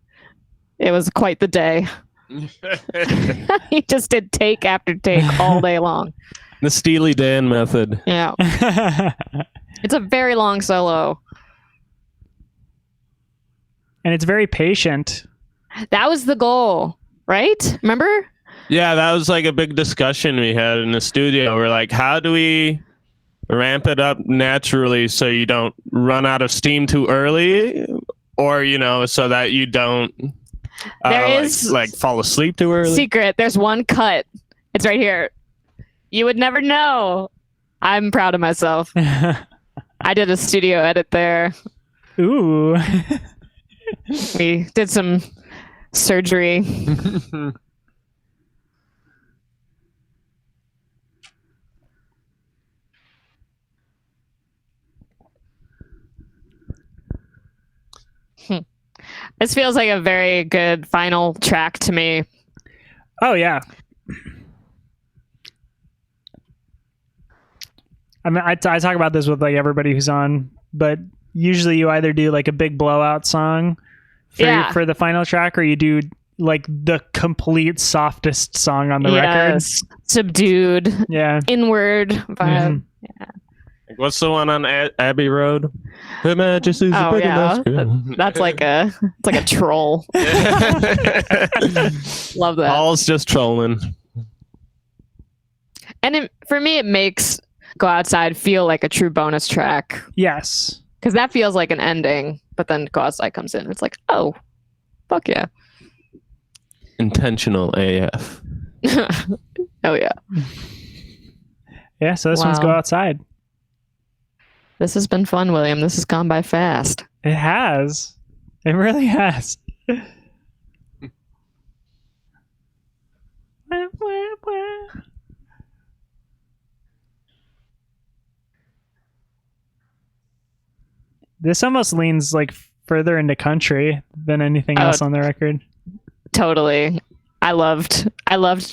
it was quite the day. He just did take after take all day long. The Steely Dan method. Yeah. It's a very long solo. And it's very patient. That was the goal, right? Remember? Yeah, that was like a big discussion we had in the studio. We're like, how do we ramp it up naturally so you don't run out of steam too early, or so that you don't There is like fall asleep too early. Secret. There's one cut. It's right here. You would never know. I'm proud of myself. I did a studio edit there. Ooh. We did some surgery. This feels like a very good final track to me. Oh yeah. I mean, I talk about this with like everybody who's on, but usually you either do like a big blowout song for the final track, or you do like the complete softest song on the record. Subdued. Yeah. Inward vibe. Mm-hmm. Yeah. What's the one on Abbey Road? Her Majesty's Oh yeah, that's like a troll. Love that. All's just trolling. And for me, it makes Go Outside feel like a true bonus track. Yes. Because that feels like an ending, but then Go Outside comes in. It's like, oh, fuck yeah. Intentional AF. Oh yeah. Yeah, so this one's Go Outside. This has been fun, William. This has gone by fast. It has. It really has. This almost leans like further into country than anything else on the record. Totally. I loved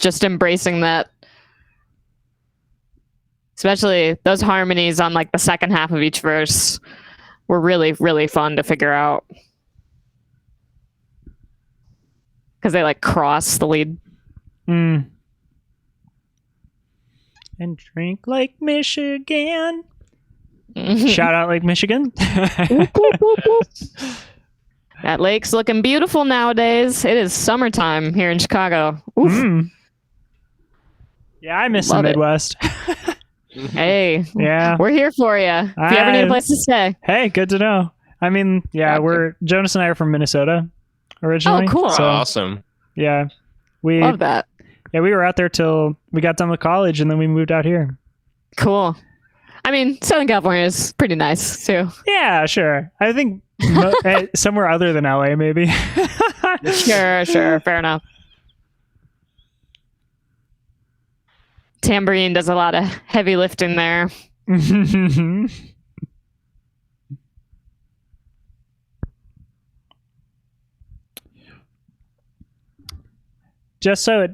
just embracing that. Especially those harmonies on like the second half of each verse were really, really fun to figure out. Because they like cross the lead. And drink like Michigan. Shout out Lake Michigan. That lake's looking beautiful nowadays. It is summertime here in Chicago. Yeah, I miss the Midwest. Hey, yeah, we're here for you. If you ever need a place to stay. Hey, good to know. I mean, yeah, Jonas and I are from Minnesota originally. Oh, cool. So, awesome. Yeah. We love that. Yeah, we were out there till we got done with college, and then we moved out here. Cool. I mean, Southern California is pretty nice, too. Yeah, sure. I think somewhere other than LA, maybe. Sure. Fair enough. Tambourine does a lot of heavy lifting there. Just so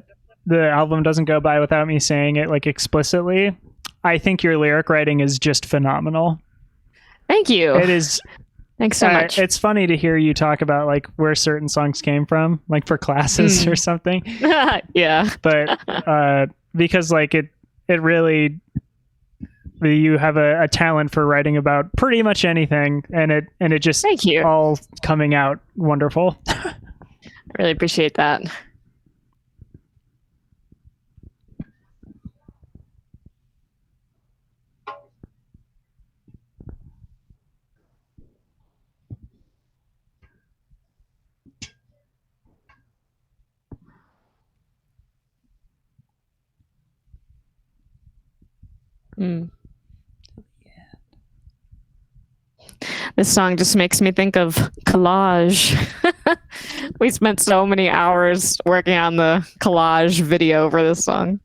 the album doesn't go by without me saying it like explicitly, I think your lyric writing is just phenomenal. Thank you. It is. Thanks so much. It's funny to hear you talk about like where certain songs came from, like for classes or something. Yeah. But because like it really, you have a talent for writing about pretty much anything, and it just Thank you. all coming out wonderful. I really appreciate that. Mm. This song just makes me think of collage. We spent so many hours working on the collage video for this song.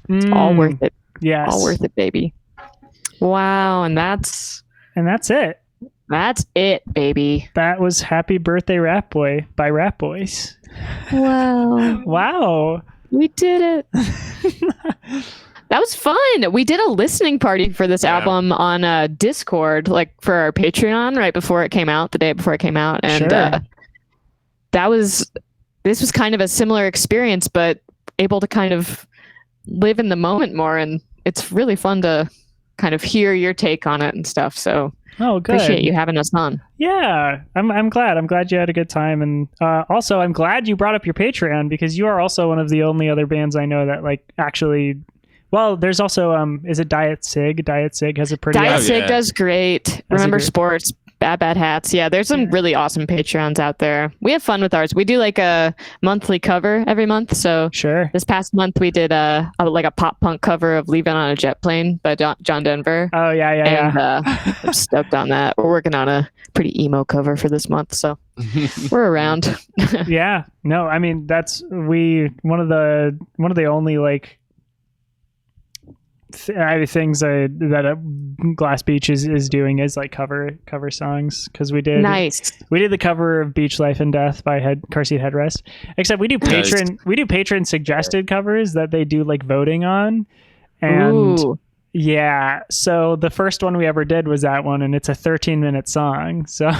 It's all worth it. Yes. All worth it, baby. Wow, and that's it. That's it, baby. That was Happy Birthday Rat Boy by Ratboys. Wow. Wow. We did it. That was fun. We did a listening party for this album on Discord, like for our Patreon right before it came out, the day before it came out. And this was kind of a similar experience, but able to kind of live in the moment more. And it's really fun to kind of hear your take on it and stuff. So good. Appreciate you having us on. Yeah, I'm glad. I'm glad you had a good time. And also, I'm glad you brought up your Patreon because you are also one of the only other bands I know that like actually... Well, there's also, is it Diet Sig? Diet Sig has a pretty... Diet Sig does great. Remember Sports, Bad Hats. Yeah, there's some really awesome Patreons out there. We have fun with ours. We do like a monthly cover every month. So this past month we did a pop punk cover of Leaving on a Jet Plane by John Denver. Oh, yeah. I'm stoked on that. We're working on a pretty emo cover for this month. So we're around. Yeah. No, I mean, that's one of the only like... things that Glass Beach is doing is like cover songs because we did the cover of Beach Life and Death by Car Seat Headrest, except we do patron suggested covers that they do like voting on, and so the first one we ever did was that one, and it's a 13-minute song, so all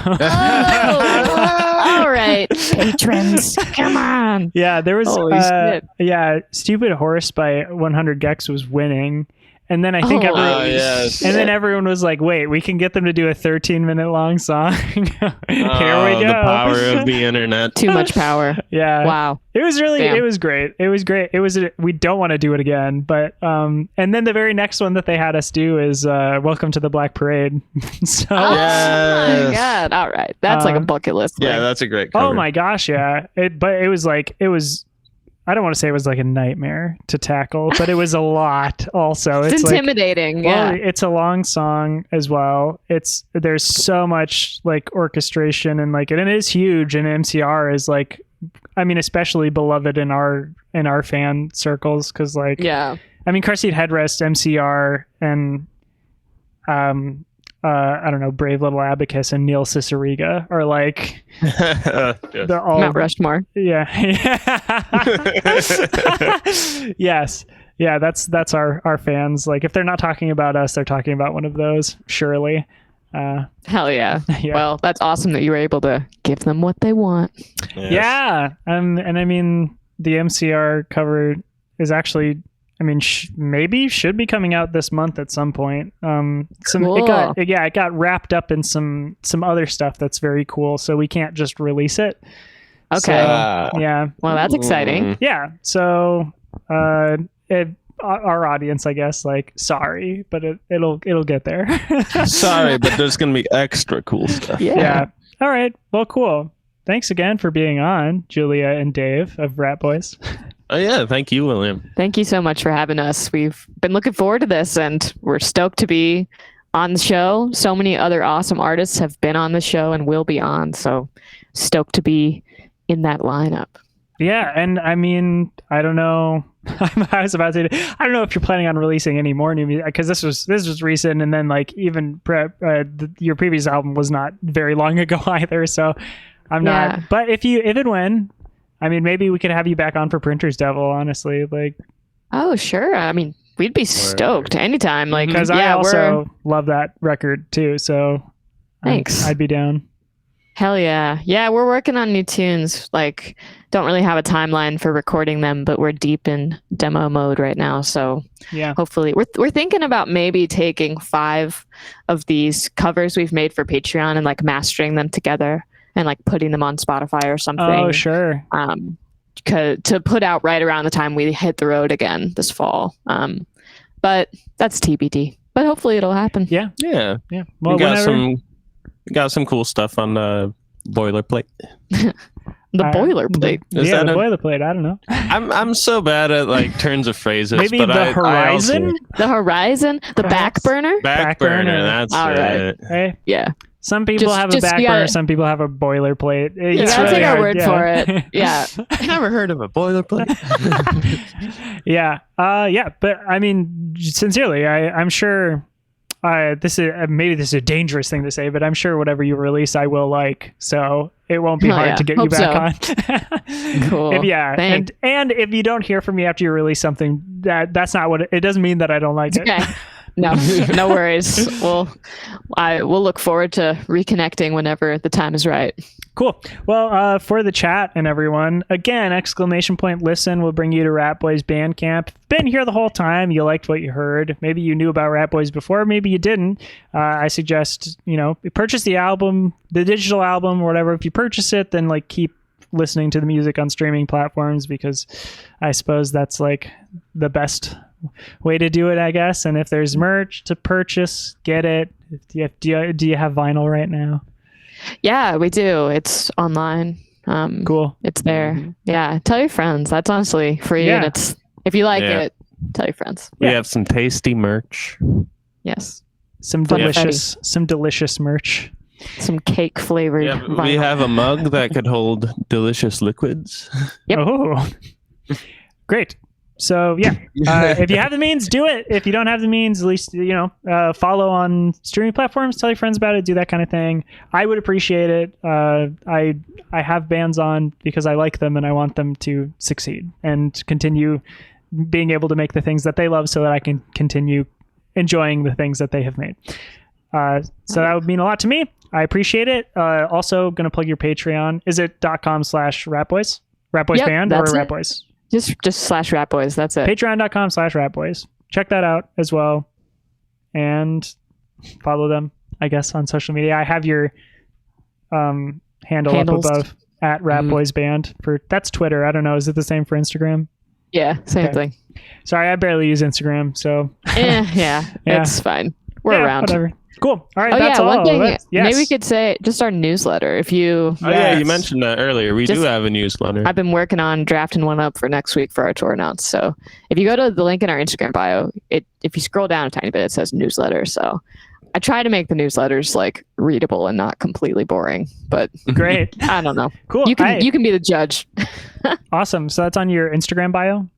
right, patrons, come on. Yeah, there was Stupid Horse by 100 Gex was winning. And then I think everyone was like, wait, we can get them to do a 13-minute long song. Here we go. The power of the internet. Too much power. Yeah. Wow. It was great. We don't want to do it again. But, and then the very next one that they had us do is Welcome to the Black Parade. So, my God. All right. That's like a bucket list thing. Yeah, that's a great cover. Oh my gosh. Yeah. But it was I don't want to say it was like a nightmare to tackle, but it was a lot also. It's intimidating. Well, it's a long song as well. There's so much like orchestration and like, and it is huge. And MCR is like, I mean, especially beloved in our fan circles. Cause like, I mean, Car Seat Headrest, MCR, and, I don't know, Brave Little Abacus and Neil Cicierega are like they're all Mount Rushmore. Yeah. Yes. Yeah, that's our fans. Like if they're not talking about us, they're talking about one of those, surely. Hell yeah. Well, that's awesome that you were able to give them what they want. Yes. Yeah. And I mean, the MCR cover is actually, I mean, maybe should be coming out this month at some point. Cool. It got wrapped up in some other stuff that's very cool, so we can't just release it. Okay. So, yeah. Well, that's exciting. Yeah. So, our audience, I guess, like, sorry, but it'll get there. Sorry, but there's gonna be extra cool stuff. Yeah. All right. Well, cool. Thanks again for being on, Julia and Dave of Ratboys. Oh yeah, thank you, William. Thank you so much for having us. We've been looking forward to this, and we're stoked to be on the show. So many other awesome artists have been on the show and will be on, so stoked to be in that lineup. Yeah, and I mean, I don't know. I was about to say, I don't know if you're planning on releasing any more new music, because this was recent, and then like even your previous album was not very long ago either. So I'm not. But if and when. I mean, maybe we could have you back on for Printer's Devil, honestly. Like, oh, sure. I mean, we'd be stoked anytime. Like, because I also love that record too. So, thanks. I'd be down. Hell yeah, yeah. We're working on new tunes. Like, don't really have a timeline for recording them, but we're deep in demo mode right now. So, hopefully, we're thinking about maybe taking 5 of these covers we've made for Patreon and like mastering them together. And like putting them on Spotify or something. Oh, sure. To put out right around the time we hit the road again this fall. But that's TBD. But hopefully it'll happen. Yeah. Yeah. Yeah. Well, we got some cool stuff on the boilerplate. The boilerplate. Is Yeah, that the a- boilerplate. I don't know. I'm so bad at like turns of phrases. Maybe but the I horizon? also- The horizon, the back Perhaps. burner. back burner. burner. That's All right. it. Hey, Yeah, some people have a back you burner, gotta- some people have a boilerplate. you It's gotta really take our hard, word yeah. for it. Yeah, Never heard of a boilerplate. Yeah. Yeah. But I mean, sincerely, I'm sure this is maybe this is a dangerous thing to say, but I'm sure whatever you release, I will like. So it won't be Oh, hard yeah. to get you Hope back on. Cool. Thanks. and if you don't hear from me after you release something, that's not what it doesn't mean that I don't like it. okay. No, no worries. We'll look forward to reconnecting whenever the time is right. Cool. Well, for the chat and everyone, again, !listen will bring you to Ratboys Bandcamp. Been here the whole time. You liked what you heard. Maybe you knew about Ratboys before. Maybe you didn't. I suggest, purchase the album, the digital album or whatever. If you purchase it, then like keep listening to the music on streaming platforms, because I suppose that's like the best way to do it, I guess. And if there's merch to purchase, get it. Do you have vinyl right now? Yeah, we do. It's online. Cool. It's there. Yeah, tell your friends. That's honestly free, Yeah. and it's if you like Yeah. it, tell your friends. We Yeah. have some tasty merch. Yes, Some Fun delicious merch. some cake flavored. Yeah, we have a mug that could hold delicious liquids. Yep. Oh, great. So yeah, if you have the means, do it. If you don't have the means, at least follow on streaming platforms, tell your friends about it, do that kind of thing. I would appreciate it. I have bands on because I like them and I want them to succeed and continue being able to make the things that they love, so that I can continue enjoying the things that they have made. So that would mean a lot to me. I appreciate it. Also, going to plug your Patreon. Is it .com/ratboys? Ratboys Yep, Band or that's it. Ratboys? Just /ratboys. That's it. Patreon.com/ratboys. Check that out as well. And follow them, I guess, on social media. I have your handle Handles. up above at Ratboys Band. That's Twitter. I don't know. Is it the same for Instagram? Yeah, same Okay. thing. Sorry, I barely use Instagram, so Yeah, Yeah. it's fine. We're yeah, around. whatever. Cool. All right, Oh that's yeah, all. one thing. Yes. Maybe we could say just our newsletter. If you, Oh yeah, you Yes. mentioned that earlier. We Just- do have a newsletter. I've been working on drafting one up for next week for our tour announce. So if you go to the link in our Instagram bio, if you scroll down a tiny bit, it says newsletter. So I try to make the newsletters like readable and not completely boring, but Great. I don't know. Cool. You can be the judge. Awesome. So that's on your Instagram bio?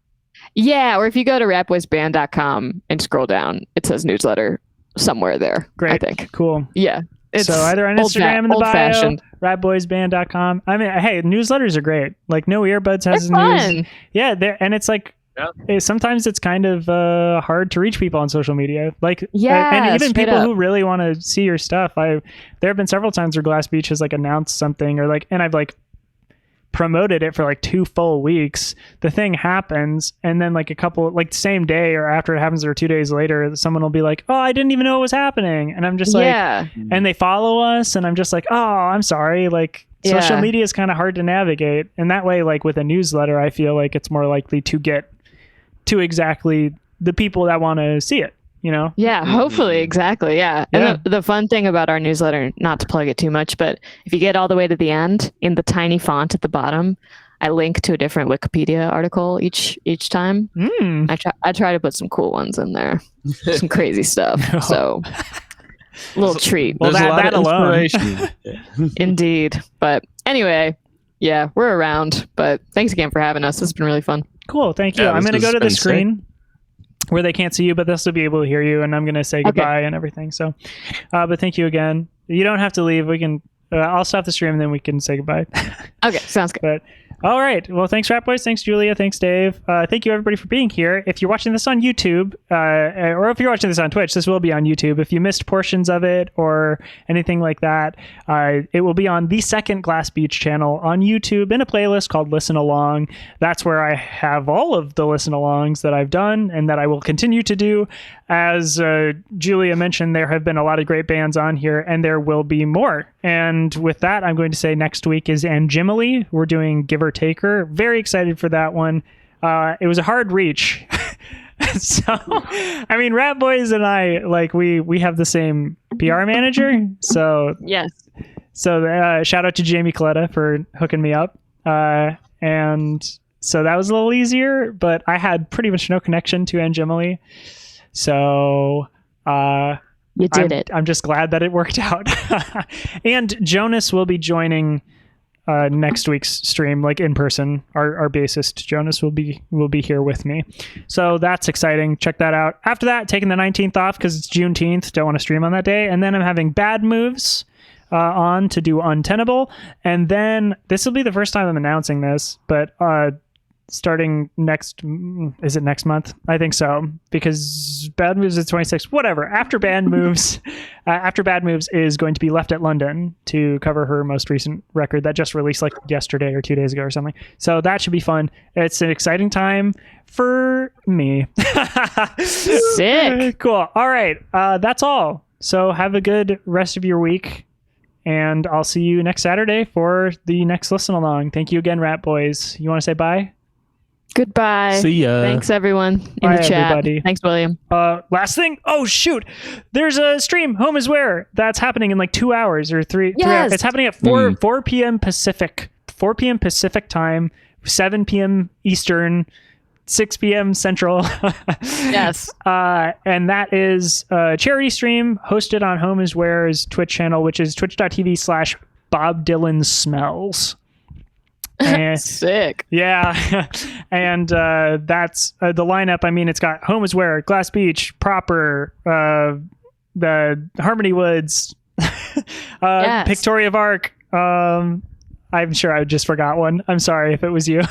Yeah, or if you go to ratboysband.com and scroll down, it says newsletter somewhere there. Great. I think. Cool. Yeah. It's So either on Instagram in the bio, old-fashioned. ratboysband.com. I mean, hey, newsletters are great. Like No Earbuds has They're a news. fun. Yeah, and it's like Yeah. sometimes it's kind of hard to reach people on social media. Like Yeah, and even straight people up. who really want to see your stuff. There have been several times where Glass Beach has like announced something or like, and I've like promoted it for like 2 full weeks. The thing happens, and then like a couple, like same day or after it happens or 2 days later, someone will be like, "Oh, I didn't even know it was happening," and I'm just like, Yeah. and they follow us, and I'm just like, "Oh, I'm sorry." Like social Yeah. media is kind of hard to navigate, and that way, like with a newsletter, I feel like it's more likely to get to exactly the people that want to see it. Yeah, hopefully, exactly. Yeah. Yeah. And the fun thing about our newsletter, not to plug it too much, but if you get all the way to the end, in the tiny font at the bottom, I link to a different Wikipedia article each time. Mm. I try to put some cool ones in there, some crazy stuff. So, little treat, Well, There's a lot that of alone. inspiration. indeed. But anyway, yeah, we're around. But thanks again for having us. It's been really fun. Cool, thank you. Yeah, I'm this going to go has to the been sick. screen where they can't see you, but they'll still be able to hear you, and I'm going to say goodbye and everything. So, but thank you again. You don't have to leave. We can. I'll stop the stream, and then we can say goodbye. Okay, sounds good. But all right. Well, thanks, Ratboys. Thanks, Julia. Thanks, Dave. Thank you, everybody, for being here. If you're watching this on YouTube, or if you're watching this on Twitch, this will be on YouTube. If you missed portions of it or anything like that, it will be on the second Glass Beach channel on YouTube in a playlist called Listen Along. That's where I have all of the listen alongs that I've done and that I will continue to do. As Julia mentioned, there have been a lot of great bands on here, and there will be more. And with that, I'm going to say next week is Angimile. We're doing Give or Take Her. Very excited for that one. It was a hard reach. So, I mean, Ratboys and I, like, we have the same PR manager. So Yes. shout out to Jamie Coletta for hooking me up. And so that was a little easier, but I had pretty much no connection to Angemily. So You did it. I'm just glad that it worked out. And Jonas will be joining next week's stream, like in person. Our bassist Jonas will be here with me, so that's exciting. Check that out. After that, taking the 19th off because it's Juneteenth. Don't want to stream on that day, and then I'm having Bad Moves on to do Untenable, and then this will be the first time I'm announcing this, but starting next month? I think so, because Bad Moves is 26th. Whatever. After Bad Moves, Bad Moves is going to be Left at London to cover her most recent record that just released like yesterday or 2 days ago or something. So that should be fun. It's an exciting time for me. Sick. Cool. All right. That's all. So have a good rest of your week, and I'll see you next Saturday for the next listen along. Thank you again, Rat Boys. You want to say bye? Goodbye. See ya. Thanks everyone in Bye, the chat. everybody. Thanks, William. Last thing. Oh shoot! There's a stream. Home is Where that's happening in like 2 hours or three. Yes. It's happening at 4 p.m. Pacific. 4 p.m. Pacific time. 7 p.m. Eastern. 6 p.m. Central. Yes. And that is a charity stream hosted on Home is Where's Twitch channel, which is twitch.tv/Bob Dylan Smells. And, Sick. yeah. And that's the lineup. I mean, it's got Home is Where, Glass Beach, Proper, the Harmony Woods, Yes. Pictoria of Arc. I'm sure I just forgot one. I'm sorry if it was you.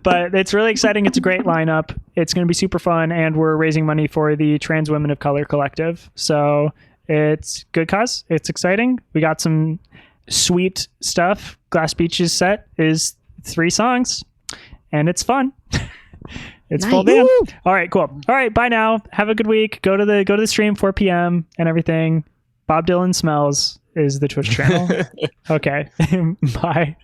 But it's really exciting. It's a great lineup. It's going to be super fun. And we're raising money for the Trans Women of Color Collective. So it's good cause. It's exciting. We got some sweet stuff. Glass Beach's set is 3 songs, and it's fun. It's full Nice. band. All right, cool. All right, bye now. Have a good week. Go to the stream 4 p.m. and everything. Bob Dylan Smells is the Twitch channel. Okay. Bye.